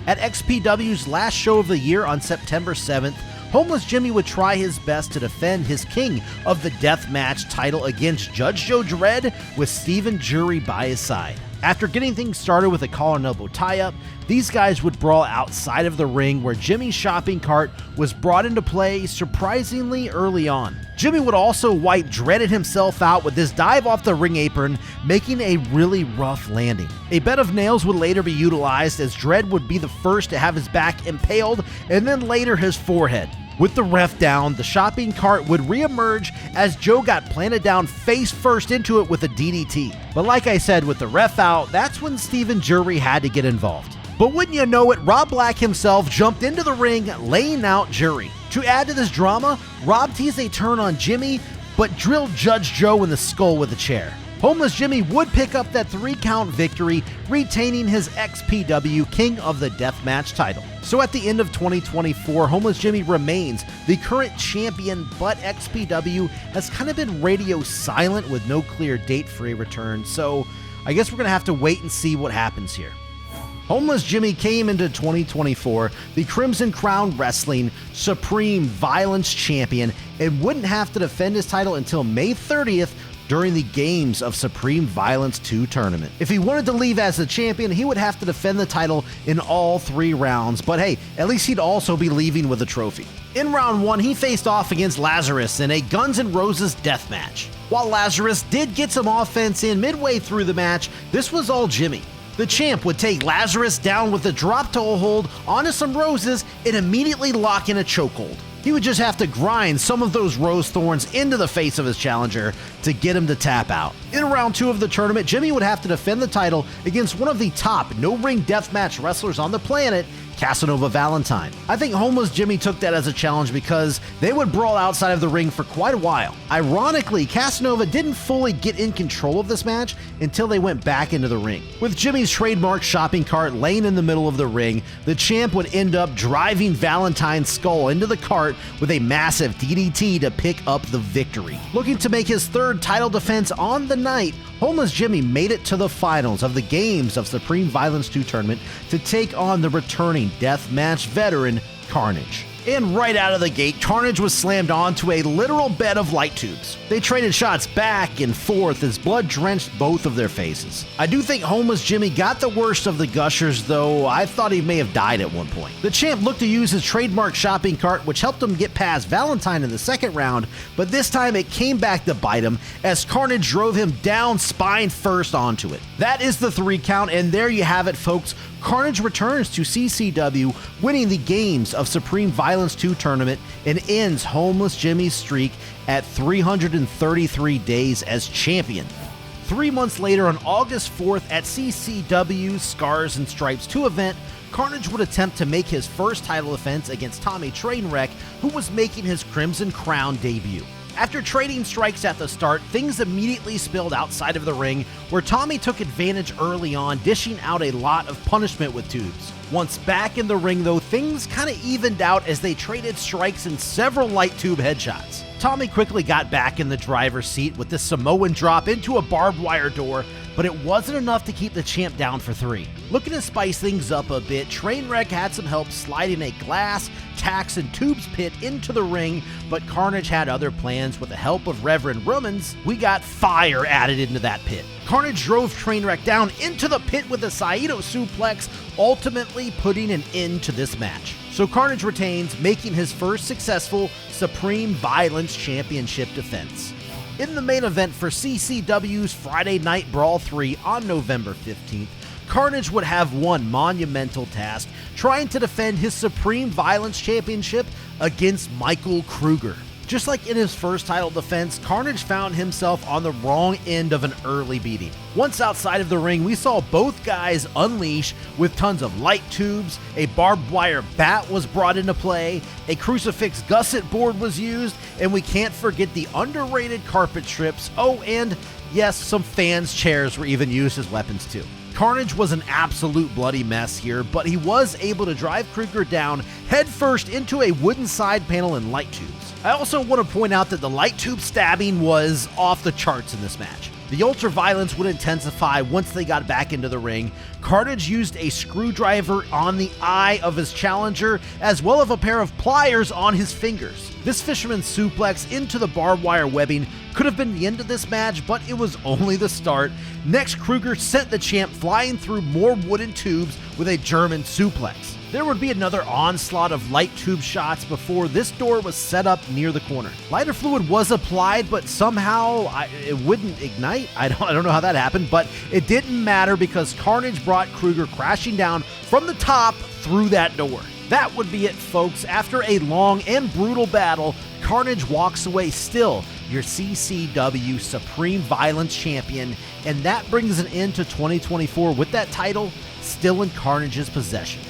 At XPW's last show of the year on September 7th, Homeless Jimmy would try his best to defend his King of the Deathmatch title against Judge Joe Dredd with Steven Jury by his side. After getting things started with a collar and elbow tie-up, these guys would brawl outside of the ring, where Jimmy's shopping cart was brought into play surprisingly early on. Jimmy would also wipe Dredd himself out with his dive off the ring apron, making a really rough landing. A bed of nails would later be utilized, as Dredd would be the first to have his back impaled and then later his forehead. With the ref down, the shopping cart would reemerge as Joe got planted down face first into it with a DDT. But like I said, with the ref out, that's when Steven Jury had to get involved. But wouldn't you know it, Rob Black himself jumped into the ring, laying out Jury. To add to this drama, Rob teased a turn on Jimmy, but drilled Judge Joe in the skull with a chair. Homeless Jimmy would pick up that 3-count victory, retaining his XPW King of the Deathmatch title. So at the end of 2024, Homeless Jimmy remains the current champion, but XPW has kind of been radio silent with no clear date for a return, so I guess we're going to have to wait and see what happens here. Homeless Jimmy came into 2024 the Crimson Crown Wrestling Supreme Violence Champion and wouldn't have to defend his title until May 30th during the Games of Supreme Violence 2 tournament. If he wanted to leave as the champion, he would have to defend the title in all 3 rounds, but hey, at least he'd also be leaving with a trophy. In round 1, he faced off against Lazarus in a Guns N' Roses death match. While Lazarus did get some offense in midway through the match, this was all Jimmy. The champ would take Lazarus down with a drop toe hold onto some roses and immediately lock in a chokehold. He would just have to grind some of those rose thorns into the face of his challenger to get him to tap out. In round 2 of the tournament, Jimmy would have to defend the title against one of the top no-ring deathmatch wrestlers on the planet, Casanova Valentine. I think Homeless Jimmy took that as a challenge because they would brawl outside of the ring for quite a while. Ironically, Casanova didn't fully get in control of this match until they went back into the ring. With Jimmy's trademark shopping cart laying in the middle of the ring, the champ would end up driving Valentine's skull into the cart with a massive DDT to pick up the victory. Looking to make his 3rd title defense on the night, Homeless Jimmy made it to the finals of the Games of Supreme Violence 2 tournament to take on the returning deathmatch veteran Carnage. And right out of the gate, Carnage was slammed onto a literal bed of light tubes. They traded shots back and forth as blood drenched both of their faces. I do think Homeless Jimmy got the worst of the gushers, though I thought he may have died at one point. The champ looked to use his trademark shopping cart, which helped him get past Valentine in the 2nd round, but this time it came back to bite him as Carnage drove him down spine first onto it. That is the 3 count, and there you have it, folks. Carnage returns to CCW, winning the Games of Supreme Violence 2 tournament and ends Homeless Jimmy's streak at 333 days as champion. 3 months later, on August 4th at CCW's Scars and Stripes 2 event, Carnage would attempt to make his first title defense against Tommy Trainwreck, who was making his Crimson Crown debut. After trading strikes at the start, things immediately spilled outside of the ring, where Tommy took advantage early on, dishing out a lot of punishment with tubes. Once back in the ring though, things kinda evened out as they traded strikes and several light tube headshots. Tommy quickly got back in the driver's seat with the Samoan drop into a barbed wire door, but it wasn't enough to keep the champ down for 3. Looking to spice things up a bit, Trainwreck had some help sliding a glass, tacks, and tubes pit into the ring, but Carnage had other plans. With the help of Reverend Rumens, we got fire added into that pit. Carnage drove Trainwreck down into the pit with a Saito suplex, ultimately putting an end to this match. So Carnage retains, making his first successful Supreme Violence Championship defense. In the main event for CCW's Friday Night Brawl 3 on November 15th, Carnage would have one monumental task, trying to defend his Supreme Violence Championship against Michael Kruger. Just like in his first title defense, Carnage found himself on the wrong end of an early beating. Once outside of the ring, we saw both guys unleash with tons of light tubes, a barbed wire bat was brought into play, a crucifix gusset board was used, and we can't forget the underrated carpet strips. Oh, and yes, some fans' chairs were even used as weapons too. Carnage was an absolute bloody mess here, but he was able to drive Kruger down headfirst into a wooden side panel and light tubes. I also want to point out that the light tube stabbing was off the charts in this match. The ultraviolence would intensify once they got back into the ring. Carnage used a screwdriver on the eye of his challenger, as well as a pair of pliers on his fingers. This fisherman suplex into the barbed wire webbing could have been the end of this match, but it was only the start. Next, Kruger sent the champ flying through more wooden tubes with a German suplex. There would be another onslaught of light tube shots before this door was set up near the corner. Lighter fluid was applied, but somehow it wouldn't ignite. I don't know how that happened, but it didn't matter because Carnage brought Kruger crashing down from the top through that door. That would be it, folks. After a long and brutal battle, Carnage walks away still your CCW Supreme Violence Champion, and that brings an end to 2024 with that title still in Carnage's possession.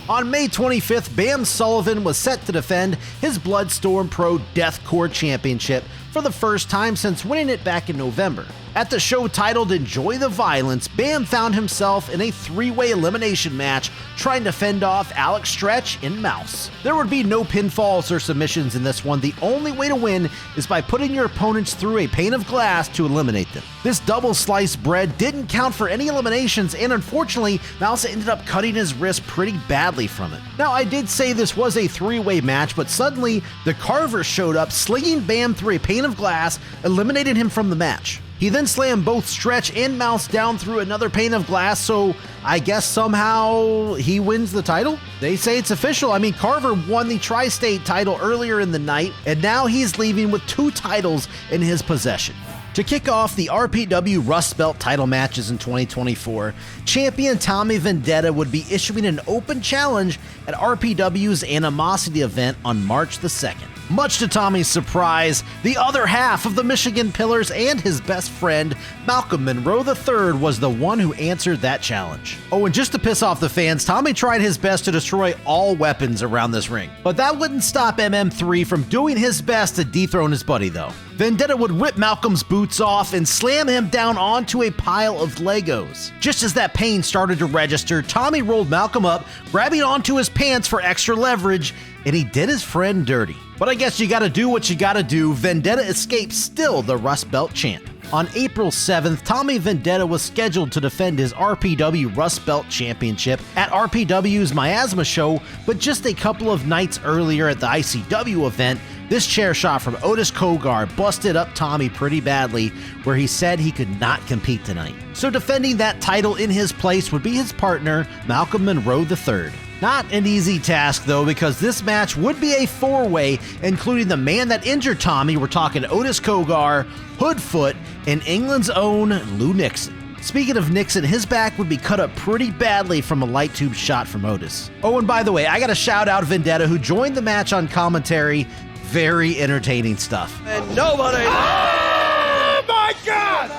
On May 25th, Bam Sullivan was set to defend his Bloodstorm Pro Deathcore Championship for the first time since winning it back in November. At the show titled Enjoy the Violence, Bam found himself in a three-way elimination match trying to fend off Alex Stretch and Mouse. There would be no pinfalls or submissions in this one. The only way to win is by putting your opponents through a pane of glass to eliminate them. This double sliced bread didn't count for any eliminations, and unfortunately, Mouse ended up cutting his wrist pretty badly from it. Now, I did say this was a three-way match, but suddenly the Carver showed up, slinging Bam through a pane of glass, eliminating him from the match. He then slammed both Stretch and Mouse down through another pane of glass, so I guess somehow he wins the title? They say it's official. I mean, Carver won the Tri-State title earlier in the night, and now he's leaving with 2 titles in his possession. To kick off the RPW Rust Belt title matches in 2024, champion Tommy Vendetta would be issuing an open challenge at RPW's Animosity event on March the 2nd. Much to Tommy's surprise, the other half of the Michigan Pillars and his best friend, Malcolm Monroe III, was the one who answered that challenge. Oh, and just to piss off the fans, Tommy tried his best to destroy all weapons around this ring. But that wouldn't stop MM3 from doing his best to dethrone his buddy, though. Vendetta would rip Malcolm's boots off and slam him down onto a pile of Legos. Just as that pain started to register, Tommy rolled Malcolm up, grabbing onto his pants for extra leverage, and he did his friend dirty. But I guess you gotta do what you gotta do. Vendetta escaped still the Rust Belt champ. On April 7th, Tommy Vendetta was scheduled to defend his RPW Rust Belt Championship at RPW's Miasma show, but just a couple of nights earlier at the ICW event, this chair shot from Otis Kogar busted up Tommy pretty badly, where he said he could not compete tonight. So defending that title in his place would be his partner, Malcolm Monroe III. Not an easy task though, because this match would be a 4-way, including the man that injured Tommy. We're talking Otis Kogar, Hoodfoot, and England's own Lou Nixon. Speaking of Nixon, his back would be cut up pretty badly from a light tube shot from Otis. Oh, and by the way, I gotta shout out Vendetta, who joined the match on commentary. Very entertaining stuff. And nobody. Oh my God!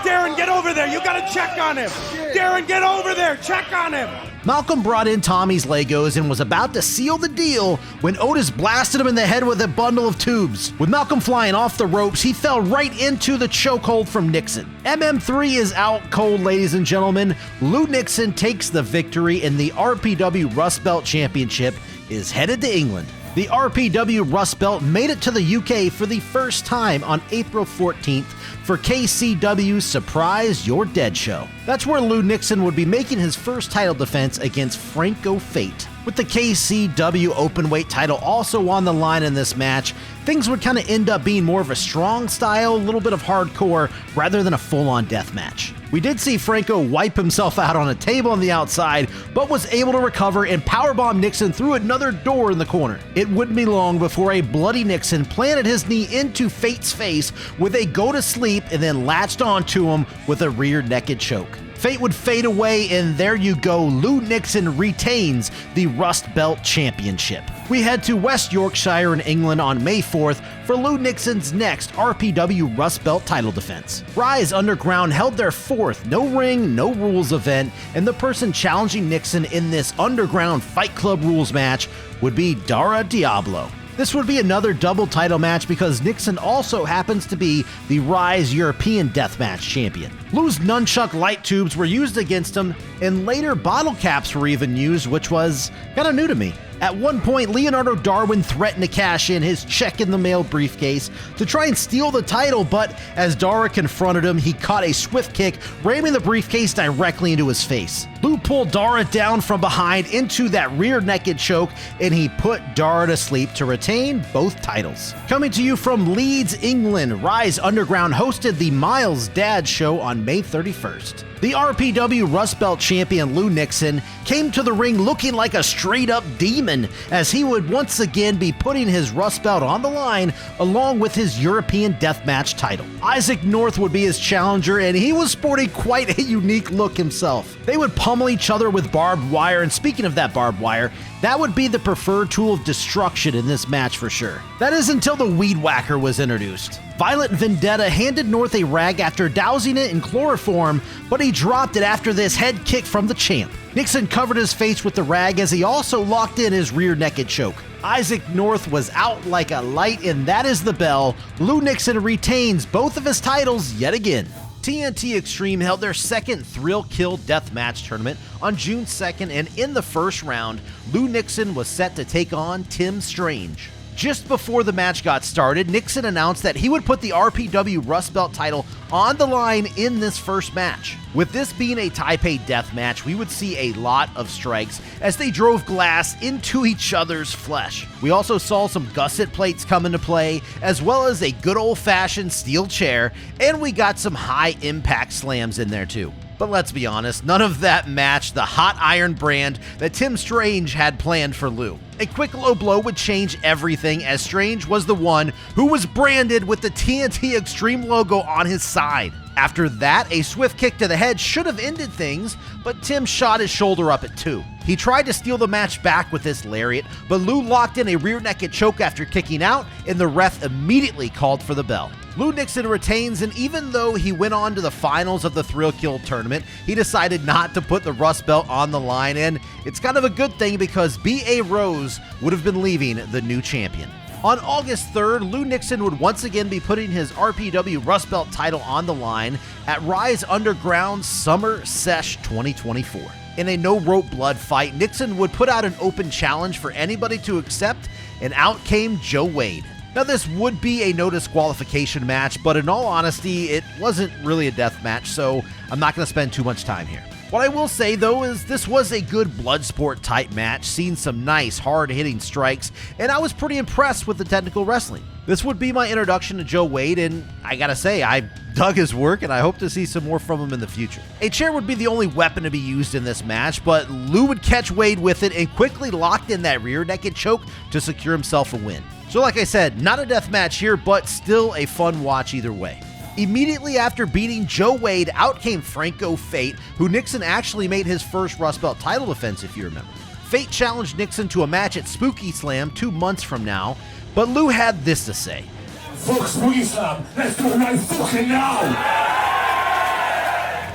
Darren, get over there. You gotta check on him. Darren, get over there. Check on him. Malcolm brought in Tommy's Legos and was about to seal the deal when Otis blasted him in the head with a bundle of tubes. With Malcolm flying off the ropes, he fell right into the chokehold from Nixon. MM3 is out cold, ladies and gentlemen. Lou Nixon takes the victory, and the RPW Rust Belt Championship is headed to England. The RPW Rust Belt made it to the UK for the first time on April 14th for KCW's Surprise You're Dead show. That's where Lou Nixon would be making his first title defense against Franco Fate. With the KCW Openweight title also on the line in this match, things would kind of end up being more of a strong style, a little bit of hardcore, rather than a full-on death match. We did see Franco wipe himself out on a table on the outside, but was able to recover and powerbomb Nixon through another door in the corner. It wouldn't be long before a bloody Nixon planted his knee into Fate's face with a go to sleep and then latched onto him with a rear naked choke. Fate would fade away, and there you go, Lou Nixon retains the Rust Belt Championship. We head to West Yorkshire in England on May 4th for Lou Nixon's next RPW Rust Belt title defense. Rise Underground held their 4th no ring, no rules event, and the person challenging Nixon in this Underground Fight Club rules match would be Dara Diablo. This would be another double title match because Nixon also happens to be the Rise European Deathmatch Champion. Lou's nunchuck light tubes were used against him, and later bottle caps were even used, which was kinda new to me. At one point, Leonardo Darwin threatened to cash in his check-in-the-mail briefcase to try and steal the title, but as Dara confronted him, he caught a swift kick, ramming the briefcase directly into his face. Lou pulled Dara down from behind into that rear naked choke, and he put Dara to sleep to retain both titles. Coming to you from Leeds, England, Rise Underground hosted the Miles Dad Show on May 31st. The RPW Rust Belt champion Lou Nixon came to the ring looking like a straight-up demon, as he would once again be putting his Rust Belt on the line along with his European Deathmatch title. Isaac North would be his challenger, and he was sporting quite a unique look himself. They would pummel each other with barbed wire, and speaking of that barbed wire, that would be the preferred tool of destruction in this match for sure. That is until the Weed Whacker was introduced. Violent Vendetta handed North a rag after dousing it in chloroform, but he dropped it after this head kick from the champ. Nixon covered his face with the rag as he also locked in his rear naked choke. Isaac North was out like a light, and that is the bell. Lou Nixon retains both of his titles yet again. TNT Extreme held their second Thrill Kill Deathmatch tournament on June 2nd, and in the first round, Lou Nixon was set to take on Tim Strange. Just before the match got started, Nixon announced that he would put the RPW Rust Belt title on the line in this first match. With this being a Taipei death match, we would see a lot of strikes as they drove glass into each other's flesh. We also saw some gusset plates come into play, as well as a good old-fashioned steel chair, and we got some high-impact slams in there too. But let's be honest, none of that matched the hot iron brand that Tim Strange had planned for Lou. A quick low blow would change everything, as Strange was the one who was branded with the TNT Extreme logo on his side. After that, a swift kick to the head should have ended things, but Tim shot his shoulder up at 2. He tried to steal the match back with this lariat, but Lou locked in a rear naked choke after kicking out, and the ref immediately called for the bell. Lou Nixon retains, and even though he went on to the finals of the Thrill Kill tournament, he decided not to put the Rust Belt on the line, and it's kind of a good thing because B.A. Rose would have been leaving the new champion. On August 3rd, Lou Nixon would once again be putting his RPW Rust Belt title on the line at Rise Underground Summer Sesh 2024. In a no-rope blood fight, Nixon would put out an open challenge for anybody to accept, and out came Joe Wade. Now, this would be a no disqualification match, but in all honesty, it wasn't really a death match, so I'm not going to spend too much time here. What I will say, though, is this was a good blood sport type match, seeing some nice hard-hitting strikes, and I was pretty impressed with the technical wrestling. This would be my introduction to Joe Wade, and I gotta say, I dug his work, and I hope to see some more from him in the future. A chair would be the only weapon to be used in this match, but Lou would catch Wade with it and quickly locked in that rear naked choke to secure himself a win. So like I said, not a death match here, but still a fun watch either way. Immediately after beating Joe Wade, out came Franco Fate, who Nixon actually made his first Rust Belt title defense, if you remember. Fate challenged Nixon to a match at Spooky Slam 2 months from now, but Lou had this to say. Fuck Spooky Slam, let's do it right fucking now!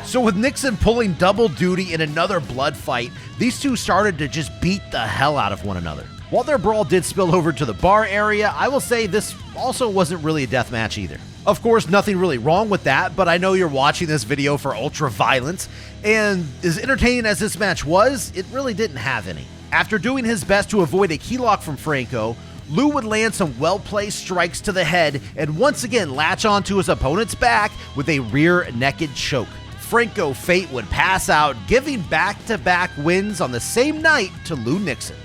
So with Nixon pulling double duty in another blood fight, these two started to just beat the hell out of one another. While their brawl did spill over to the bar area, I will say this also wasn't really a death match either. Of course, nothing really wrong with that, but I know you're watching this video for ultra-violence, and as entertaining as this match was, it really didn't have any. After doing his best to avoid a key lock from Franco, Lou would land some well-placed strikes to the head and once again latch onto his opponent's back with a rear naked choke. Franco Fate would pass out, giving back-to-back wins on the same night to Lou Nixon.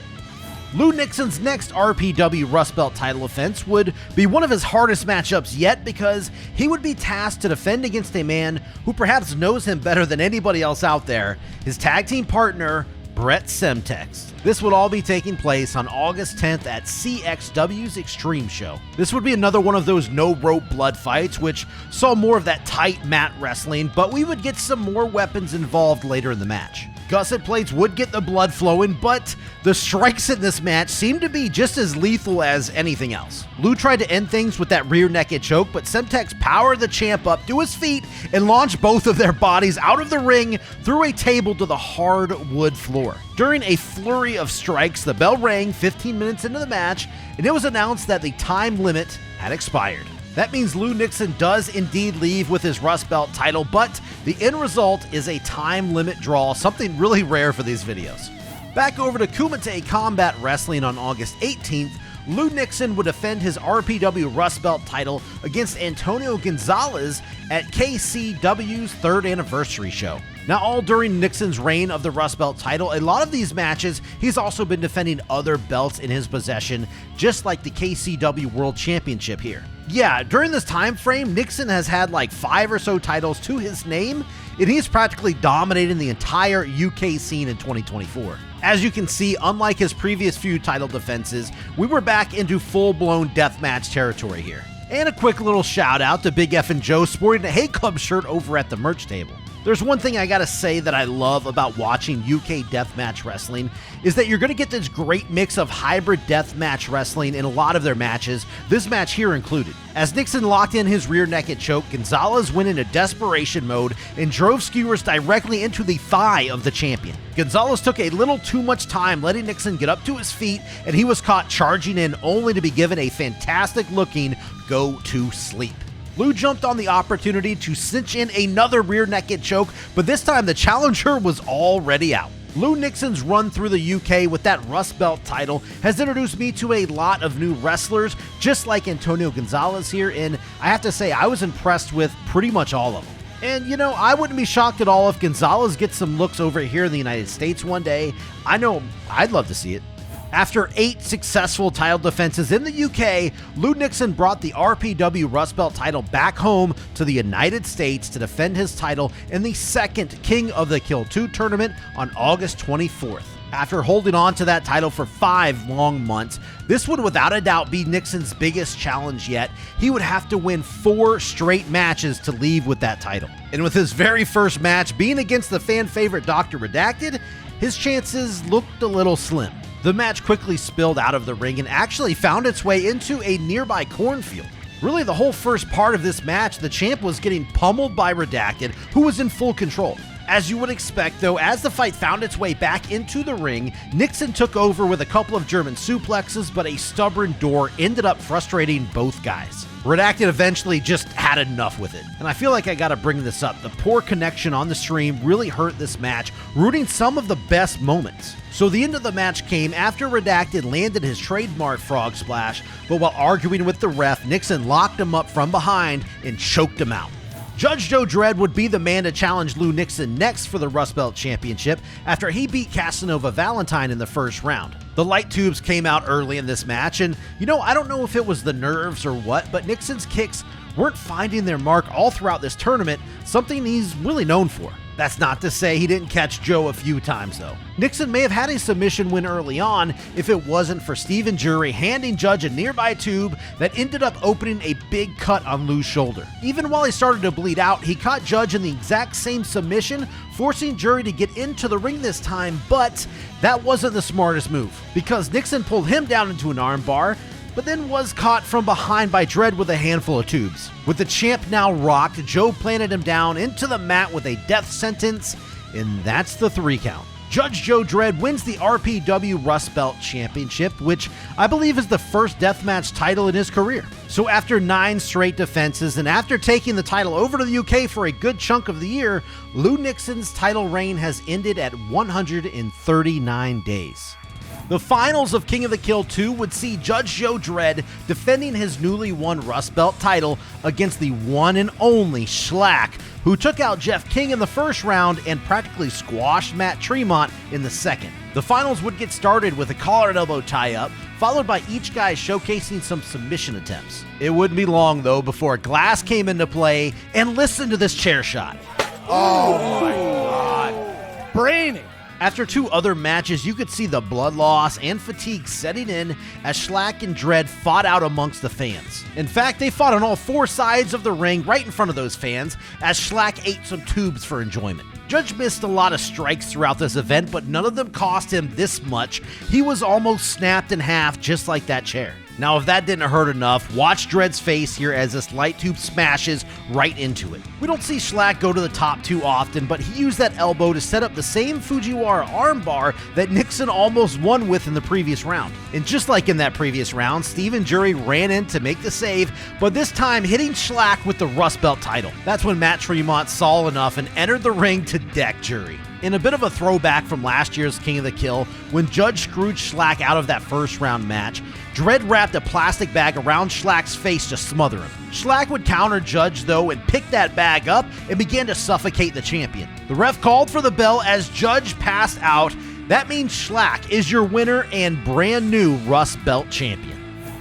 Lou Nixon's next RPW Rust Belt title offense would be one of his hardest matchups yet, because he would be tasked to defend against a man who perhaps knows him better than anybody else out there, his tag team partner, Brett Semtex. This would all be taking place on August 10th at CXW's Extreme Show. This would be another one of those no-rope blood fights, which saw more of that tight mat wrestling, but we would get some more weapons involved later in the match. Gusset plates would get the blood flowing, but the strikes in this match seemed to be just as lethal as anything else. Lou tried to end things with that rear naked choke, but Semtex powered the champ up to his feet and launched both of their bodies out of the ring through a table to the hard wood floor. During a flurry of strikes, the bell rang 15 minutes into the match, and it was announced that the time limit had expired. That means Lou Nixon does indeed leave with his Rust Belt title, but the end result is a time limit draw, something really rare for these videos. Back over to Kumite Combat Wrestling on August 18th, Lou Nixon would defend his RPW Rust Belt title against Antonio Gonzalez at KCW's 3rd anniversary show. Now, all during Nixon's reign of the Rust Belt title, a lot of these matches, he's also been defending other belts in his possession, just like the KCW World Championship here. Yeah, during this time frame, Nixon has had like 5 or so titles to his name, and he's practically dominating the entire UK scene in 2024. As you can see, unlike his previous few title defenses, we were back into full-blown deathmatch territory here. And a quick little shout out to Big F and Joe sporting a Hate Club shirt over at the merch table. There's one thing I gotta say that I love about watching UK deathmatch wrestling is that you're gonna get this great mix of hybrid deathmatch wrestling in a lot of their matches, this match here included. As Nixon locked in his rear naked choke, Gonzalez went into desperation mode and drove skewers directly into the thigh of the champion. Gonzalez took a little too much time letting Nixon get up to his feet, and he was caught charging in only to be given a fantastic looking go to sleep. Lou jumped on the opportunity to cinch in another rear naked choke, but this time the challenger was already out. Lou Nixon's run through the UK with that Rust Belt title has introduced me to a lot of new wrestlers, just like Antonio Gonzalez here, and I have to say I was impressed with pretty much all of them. And you know, I wouldn't be shocked at all if Gonzalez gets some looks over here in the United States one day. I know I'd love to see it. After 8 successful title defenses in the UK, Lou Nixon brought the RPW Rust Belt title back home to the United States to defend his title in the second King of the Kill 2 tournament on August 24th. After holding on to that title for 5 long months, this would without a doubt be Nixon's biggest challenge yet. He would have to win 4 straight matches to leave with that title. And with his very first match being against the fan favorite Dr. Redacted, his chances looked a little slim. The match quickly spilled out of the ring and actually found its way into a nearby cornfield. Really, the whole first part of this match, the champ was getting pummeled by Redacted, who was in full control. As you would expect, though, as the fight found its way back into the ring, Nixon took over with a couple of German suplexes, but a stubborn door ended up frustrating both guys. Redacted eventually just had enough with it. And I feel like I gotta bring this up. The poor connection on the stream really hurt this match, ruining some of the best moments. So the end of the match came after Redacted landed his trademark frog splash, but while arguing with the ref, Nixon locked him up from behind and choked him out. Judge Joe Dredd would be the man to challenge Lou Nixon next for the Rust Belt Championship after he beat Casanova Valentine in the first round. The light tubes came out early in this match, and you know, I don't know if it was the nerves or what, but Nixon's kicks weren't finding their mark all throughout this tournament, something he's really known for. That's not to say he didn't catch Joe a few times though. Nixon may have had a submission win early on if it wasn't for Stephen Jury handing Judge a nearby tube that ended up opening a big cut on Lou's shoulder. Even while he started to bleed out, he caught Judge in the exact same submission, forcing Jury to get into the ring this time, but that wasn't the smartest move because Nixon pulled him down into an armbar, but then was caught from behind by Dredd with a handful of tubes. With the champ now rocked, Joe planted him down into the mat with a death sentence, and that's the 3 count. Judge Joe Dredd wins the RPW Rust Belt Championship, which I believe is the first deathmatch title in his career. So after 9 straight defenses and after taking the title over to the UK for a good chunk of the year, Lou Nixon's title reign has ended at 139 days. The finals of King of the Kill 2 would see Judge Joe Dredd defending his newly won Rust Belt title against the one and only Schlack, who took out Jeff King in the first round and practically squashed Matt Tremont in the second. The finals would get started with a collar and elbow tie-up, followed by each guy showcasing some submission attempts. It wouldn't be long, though, before glass came into play, and listen to this chair shot. Oh my God. Brainy. After 2 other matches, you could see the blood loss and fatigue setting in as Schlack and Dredd fought out amongst the fans. In fact, they fought on all 4 sides of the ring right in front of those fans as Schlack ate some tubes for enjoyment. Judge missed a lot of strikes throughout this event, but none of them cost him this much. He was almost snapped in half just like that chair. Now, if that didn't hurt enough, watch Dredd's face here as this light tube smashes right into it. We don't see Schlack go to the top too often, but he used that elbow to set up the same Fujiwara armbar that Nixon almost won with in the previous round. And just like in that previous round, Stephen Jury ran in to make the save, but this time hitting Schlack with the Rust Belt title. That's when Matt Tremont saw enough and entered the ring to deck Jury. In a bit of a throwback from last year's King of the Kill, when Judge screwed Schlack out of that first round match, Dredd wrapped a plastic bag around Schlack's face to smother him. Schlack would counter Judge though and pick that bag up and began to suffocate the champion. The ref called for the bell as Judge passed out. That means Schlack is your winner and brand new Rust Belt champion.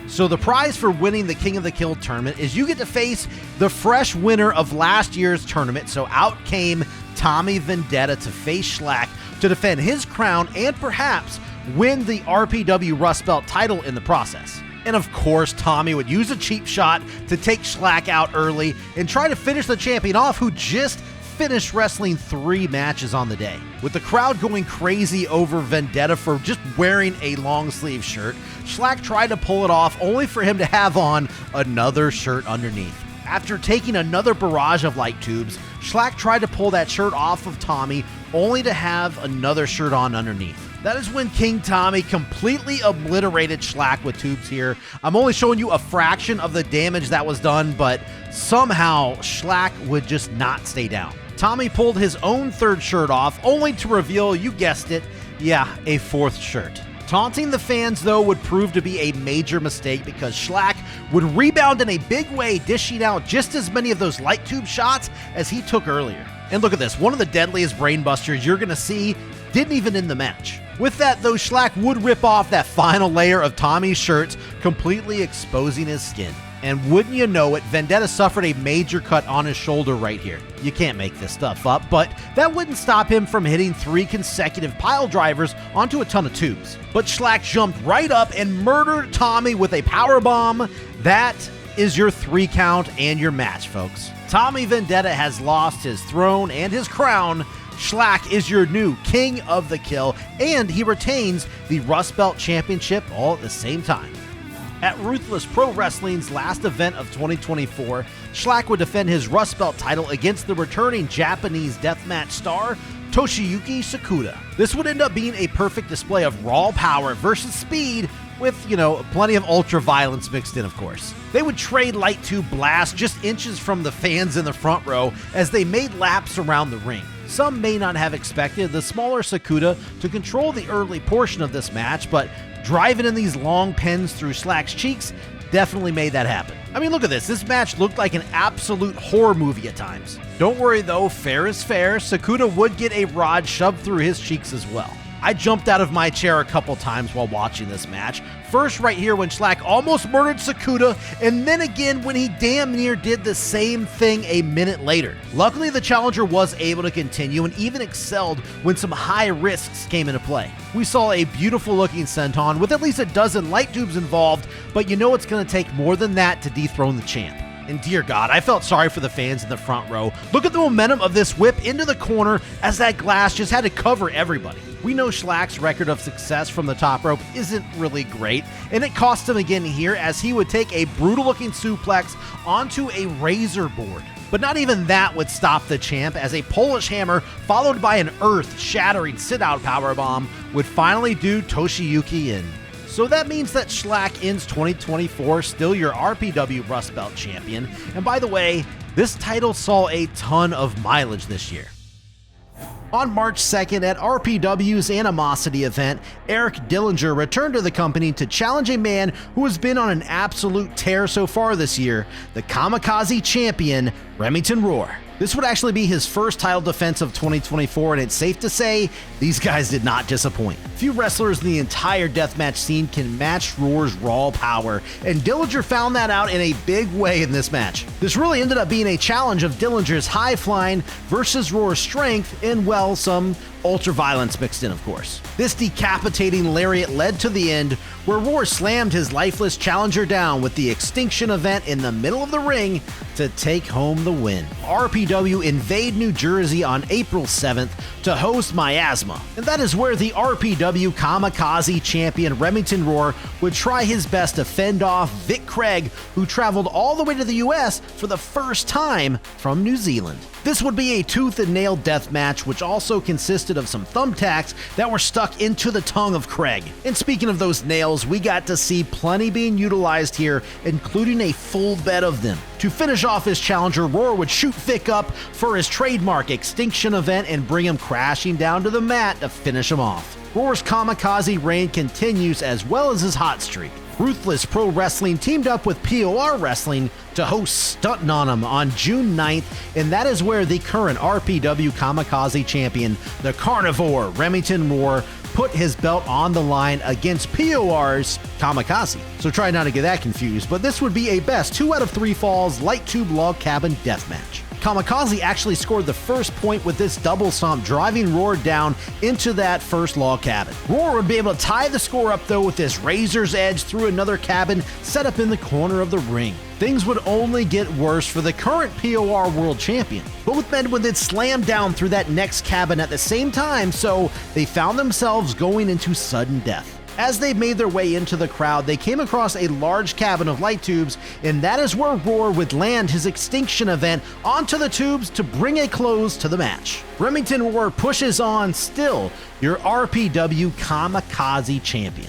So the prize for winning the King of the Kill tournament is you get to face the fresh winner of last year's tournament. So out came Tommy Vendetta to face Schlack to defend his crown and perhaps win the RPW Rust Belt title in the process. And of course, Tommy would use a cheap shot to take Schlack out early and try to finish the champion off, who just finished wrestling 3 matches on the day. With the crowd going crazy over Vendetta for just wearing a long sleeve shirt, Schlack tried to pull it off only for him to have on another shirt underneath. After taking another barrage of light tubes, Schlack tried to pull that shirt off of Tommy only to have another shirt on underneath. That is when King Tommy completely obliterated Shlak with tubes here. I'm only showing you a fraction of the damage that was done, but somehow Shlak would just not stay down. Tommy pulled his own third shirt off, only to reveal, you guessed it, yeah, a fourth shirt. Taunting the fans, though, would prove to be a major mistake because Shlak would rebound in a big way, dishing out just as many of those light tube shots as he took earlier. And look at this, one of the deadliest brainbusters you're going to see didn't even end the match. With that, though, Shlak would rip off that final layer of Tommy's shirts, completely exposing his skin. And wouldn't you know it, Vendetta suffered a major cut on his shoulder right here. You can't make this stuff up, but that wouldn't stop him from hitting 3 consecutive pile drivers onto a ton of tubes. But Shlak jumped right up and murdered Tommy with a power bomb. That is your 3 count and your match, folks. Tommy Vendetta has lost his throne and his crown. Shlak is your new King of the Kill, and he retains the Rust Belt Championship all at the same time. At Ruthless Pro Wrestling's last event of 2024, Shlak would defend his Rust Belt title against the returning Japanese deathmatch star, Toshiyuki Sakuda. This would end up being a perfect display of raw power versus speed with, plenty of ultra violence mixed in, of course. They would trade light tube blasts just inches from the fans in the front row as they made laps around the ring. Some may not have expected the smaller Sakuda to control the early portion of this match, but driving in these long pins through Shlak's cheeks definitely made that happen. I mean, look at this. This match looked like an absolute horror movie at times. Don't worry though, fair is fair. Sakuda would get a rod shoved through his cheeks as well. I jumped out of my chair a couple times while watching this match. First right here when Shlak almost murdered Sakuda, and then again when he damn near did the same thing a minute later. Luckily, the challenger was able to continue and even excelled when some high risks came into play. We saw a beautiful looking senton with at least a dozen light tubes involved, but you know it's going to take more than that to dethrone the champ. And dear God, I felt sorry for the fans in the front row. Look at the momentum of this whip into the corner as that glass just had to cover everybody. We know Shlak's record of success from the top rope isn't really great, and it cost him again here as he would take a brutal-looking suplex onto a razor board. But not even that would stop the champ as a Polish hammer followed by an earth-shattering sit-out powerbomb would finally do Toshiyuki in. So that means that Shlak ends 2024 still your RPW Rust Belt champion. And by the way, this title saw a ton of mileage this year. On March 2nd at RPW's Animosity event, Eric Dillinger returned to the company to challenge a man who has been on an absolute tear so far this year, the Kamikaze champion, Remington Roar. This would actually be his first title defense of 2024, and it's safe to say these guys did not disappoint. Few wrestlers in the entire deathmatch scene can match Roar's raw power, and Dillinger found that out in a big way in this match. This really ended up being a challenge of Dillinger's high flying versus Roar's strength and, well, some ultra violence mixed in, of course. This decapitating lariat led to the end, where Roar slammed his lifeless challenger down with the extinction event in the middle of the ring to take home the win. RPW invade New Jersey on April 7th to host Miasma, and that is where the RPW Kamikaze champion Remington Roar would try his best to fend off Vic Craig, who traveled all the way to the US for the first time from New Zealand. This would be a tooth and nail death match, which also consisted of some thumbtacks that were stuck into the tongue of Craig. And speaking of those nails, we got to see plenty being utilized here, including a full bed of them. To finish off his challenger, Roar would shoot Vic up for his trademark extinction event and bring him crashing down to the mat to finish him off. Roar's kamikaze reign continues as well as his hot streak. Ruthless Pro Wrestling teamed up with POR Wrestling to host Stuntin' on him on June 9th, and that is where the current RPW Kamikaze champion, the Carnivore Remington Roar, put his belt on the line against POR's Kamikaze. So try not to get that confused, but this would be a best 2 out of 3 falls light tube log cabin deathmatch. Kamikaze actually scored the first point with this double stomp, driving Roar down into that first log cabin. Roar would be able to tie the score up though with this razor's edge through another cabin set up in the corner of the ring. Things would only get worse for the current POR World Champion. Both men would then slam down through that next cabin at the same time, so they found themselves going into sudden death. As they made their way into the crowd, they came across a large cabin of light tubes, and that is where Roar would land his extinction event onto the tubes to bring a close to the match. Remington Roar pushes on, still your RPW Kamikaze Champion.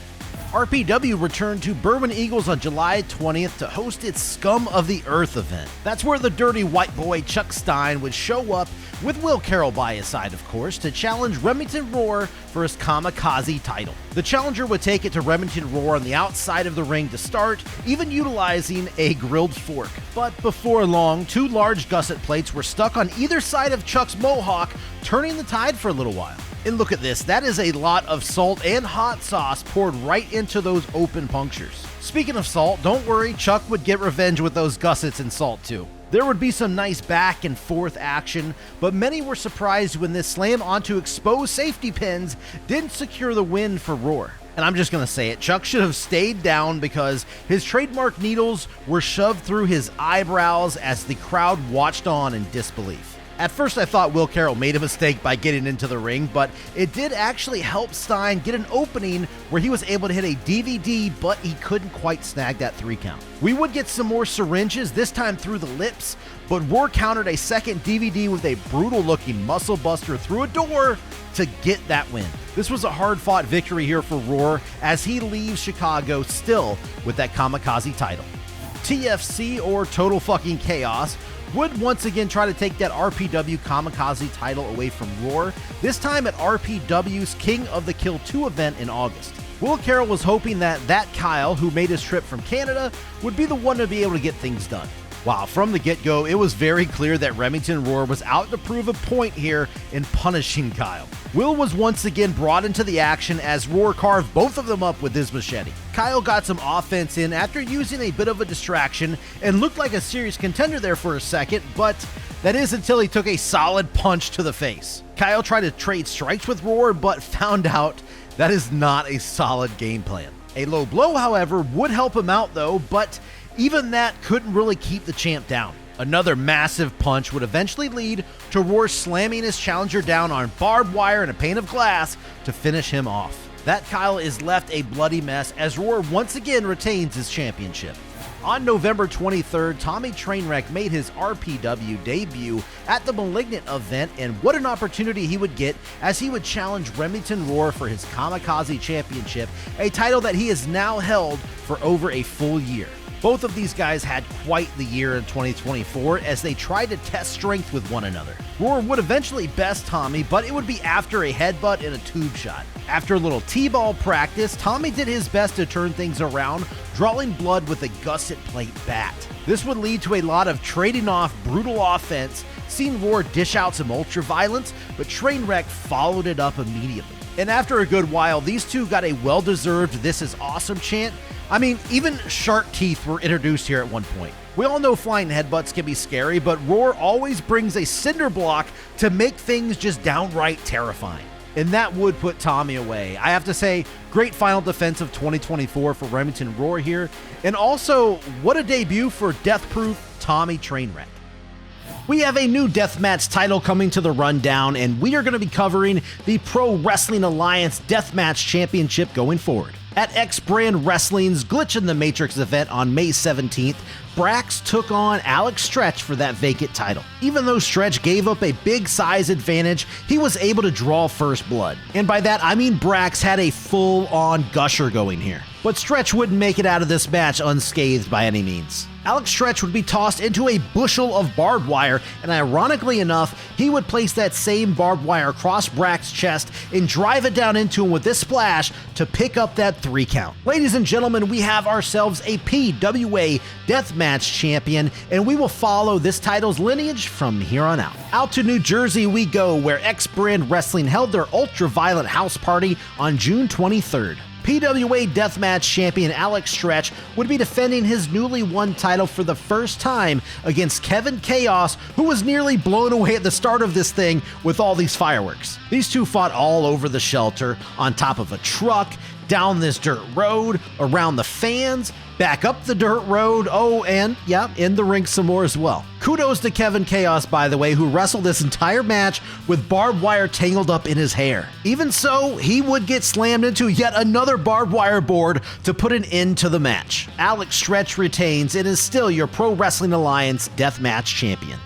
RPW returned to Bourbon Eagles on July 20th to host its Scum of the Earth event. That's where the dirty white boy Chuck Stein would show up, with Will Carroll by his side of course, to challenge Remington Roar for his Kamikaze title. The challenger would take it to Remington Roar on the outside of the ring to start, even utilizing a grilled fork. But before long, two large gusset plates were stuck on either side of Chuck's mohawk, turning the tide for a little while. And look at this, that is a lot of salt and hot sauce poured right into those open punctures. Speaking of salt, don't worry, Chuck would get revenge with those gussets and salt too. There would be some nice back and forth action, but many were surprised when this slam onto exposed safety pins didn't secure the win for Roar. And I'm just gonna say it, Chuck should have stayed down because his trademark needles were shoved through his eyebrows as the crowd watched on in disbelief. At first I thought Will Carroll made a mistake by getting into the ring, but it did actually help Stein get an opening where he was able to hit a DVD, but he couldn't quite snag that 3 count. We would get some more syringes, this time through the lips, but Roar countered a second DVD with a brutal looking muscle buster through a door to get that win. This was a hard fought victory here for Roar as he leaves Chicago still with that Kamikaze title. TFC, or Total Fucking Chaos, would once again try to take that RPW Kamikaze title away from Roar, this time at RPW's King of the Kill 2 event in August. Will Carroll was hoping that Kyle, who made his trip from Canada, would be the one to be able to get things done. Wow, from the get-go, it was very clear that Remington Roar was out to prove a point here in punishing Kyle. Will was once again brought into the action as Roar carved both of them up with his machete. Kyle got some offense in after using a bit of a distraction and looked like a serious contender there for a second, but that is until he took a solid punch to the face. Kyle tried to trade strikes with Roar, but found out that is not a solid game plan. A low blow, however, would help him out though, but even that couldn't really keep the champ down. Another massive punch would eventually lead to Roar slamming his challenger down on barbed wire and a pane of glass to finish him off. That Kyle is left a bloody mess as Roar once again retains his championship. On November 23rd, Tommy Trainwreck made his RPW debut at the Malignant event, and what an opportunity he would get as he would challenge Remington Roar for his Kamikaze Championship, a title that he has now held for over a full year. Both of these guys had quite the year in 2024 as they tried to test strength with one another. Roar would eventually best Tommy, but it would be after a headbutt and a tube shot. After a little T-ball practice, Tommy did his best to turn things around, drawing blood with a gusset plate bat. This would lead to a lot of trading off brutal offense, seeing Roar dish out some ultraviolence, but Trainwreck followed it up immediately. And after a good while, these two got a well-deserved "This is awesome" chant. I mean, even shark teeth were introduced here at one point. We all know flying headbutts can be scary, but Roar always brings a cinder block to make things just downright terrifying. And that would put Tommy away. I have to say, great final defense of 2024 for Remington Roar here. And also, what a debut for death-proof Tommy Trainwreck. We have a new Deathmatch title coming to the rundown, and we are going to be covering the Pro Wrestling Alliance Deathmatch Championship going forward. At X Brand Wrestling's Glitch in the Matrix event on May 17th, Brax took on Alex Stretch for that vacant title. Even though Stretch gave up a big size advantage, he was able to draw first blood. And by that, I mean Brax had a full-on gusher going here. But Stretch wouldn't make it out of this match unscathed by any means. Alex Stretch would be tossed into a bushel of barbed wire, and ironically enough, he would place that same barbed wire across Brax's chest and drive it down into him with this splash to pick up that 3 count. Ladies and gentlemen, we have ourselves a PWA Deathmatch Champion, and we will follow this title's lineage from here on out. Out to New Jersey we go, where X Brand Wrestling held their Ultraviolent House Party on June 23rd. PWA Deathmatch Champion Alex Stretch would be defending his newly won title for the first time against Kevin Chaos, who was nearly blown away at the start of this thing with all these fireworks. These two fought all over the shelter, on top of a truck, down this dirt road, around the fans, back up the dirt road, oh, and yeah, in the ring some more as well. Kudos to Kevin Chaos, by the way, who wrestled this entire match with barbed wire tangled up in his hair. Even so, he would get slammed into yet another barbed wire board to put an end to the match. Alex Stretch retains and is still your Pro Wrestling Alliance Deathmatch Champion.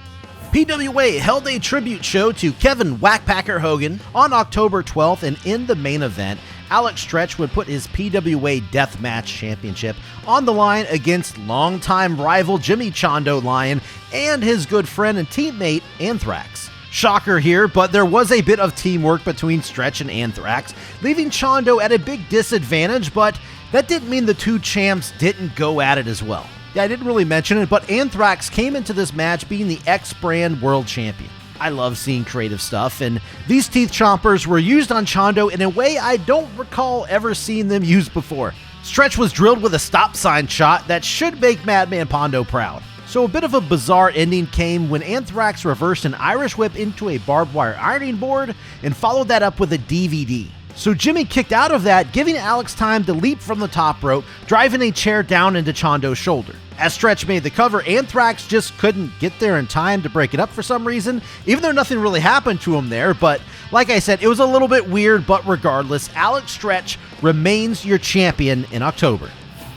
PWA held a tribute show to Kevin Whackpacker Hogan on October 12th, and in the main event, Alex Stretch would put his PWA Deathmatch Championship on the line against longtime rival Jimmy Chondo Lion and his good friend and teammate Anthrax. Shocker here, but there was a bit of teamwork between Stretch and Anthrax, leaving Chondo at a big disadvantage, but that didn't mean the two champs didn't go at it as well. Yeah, I didn't really mention it, but Anthrax came into this match being the X-Brand World Champion. I love seeing creative stuff, and these teeth chompers were used on Chondo in a way I don't recall ever seeing them used before. Stretch was drilled with a stop sign shot that should make Madman Pondo proud. So a bit of a bizarre ending came when Anthrax reversed an Irish whip into a barbed wire ironing board and followed that up with a DVD. So Jimmy kicked out of that, giving Alex time to leap from the top rope, driving a chair down into Chondo's shoulder. As Stretch made the cover, Anthrax just couldn't get there in time to break it up for some reason, even though nothing really happened to him there. But like I said, it was a little bit weird, but regardless, Alex Stretch remains your champion in October.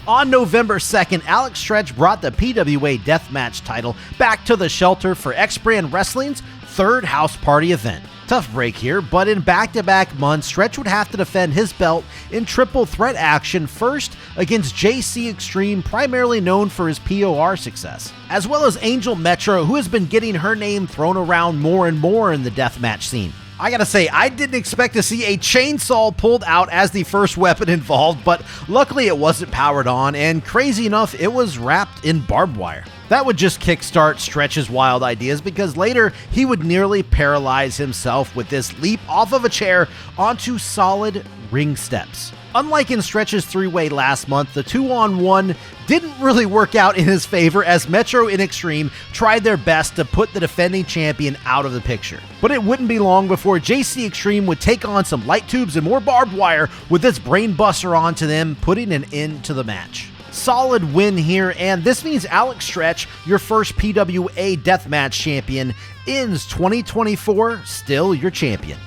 On November 2nd, Alex Stretch brought the PWA Deathmatch title back to the shelter for X-Brand Wrestling's third house party event. Tough break here, but in back-to-back months, Stretch would have to defend his belt in triple threat action, first against JC Extreme, primarily known for his POR success, as well as Angel Metro, who has been getting her name thrown around more and more in the deathmatch scene. I gotta say, I didn't expect to see a chainsaw pulled out as the first weapon involved, but luckily it wasn't powered on, and crazy enough, it was wrapped in barbed wire. That would just kickstart Stretch's wild ideas, because later he would nearly paralyze himself with this leap off of a chair onto solid ring steps. Unlike in Stretch's three-way last month, the 2-on-1 didn't really work out in his favor, as Metro and Extreme tried their best to put the defending champion out of the picture. But it wouldn't be long before JC Extreme would take on some light tubes and more barbed wire with this brain buster onto them, putting an end to the match. Solid win here, and this means Alex Stretch, your first PWA Deathmatch champion, ends 2024 still your champion.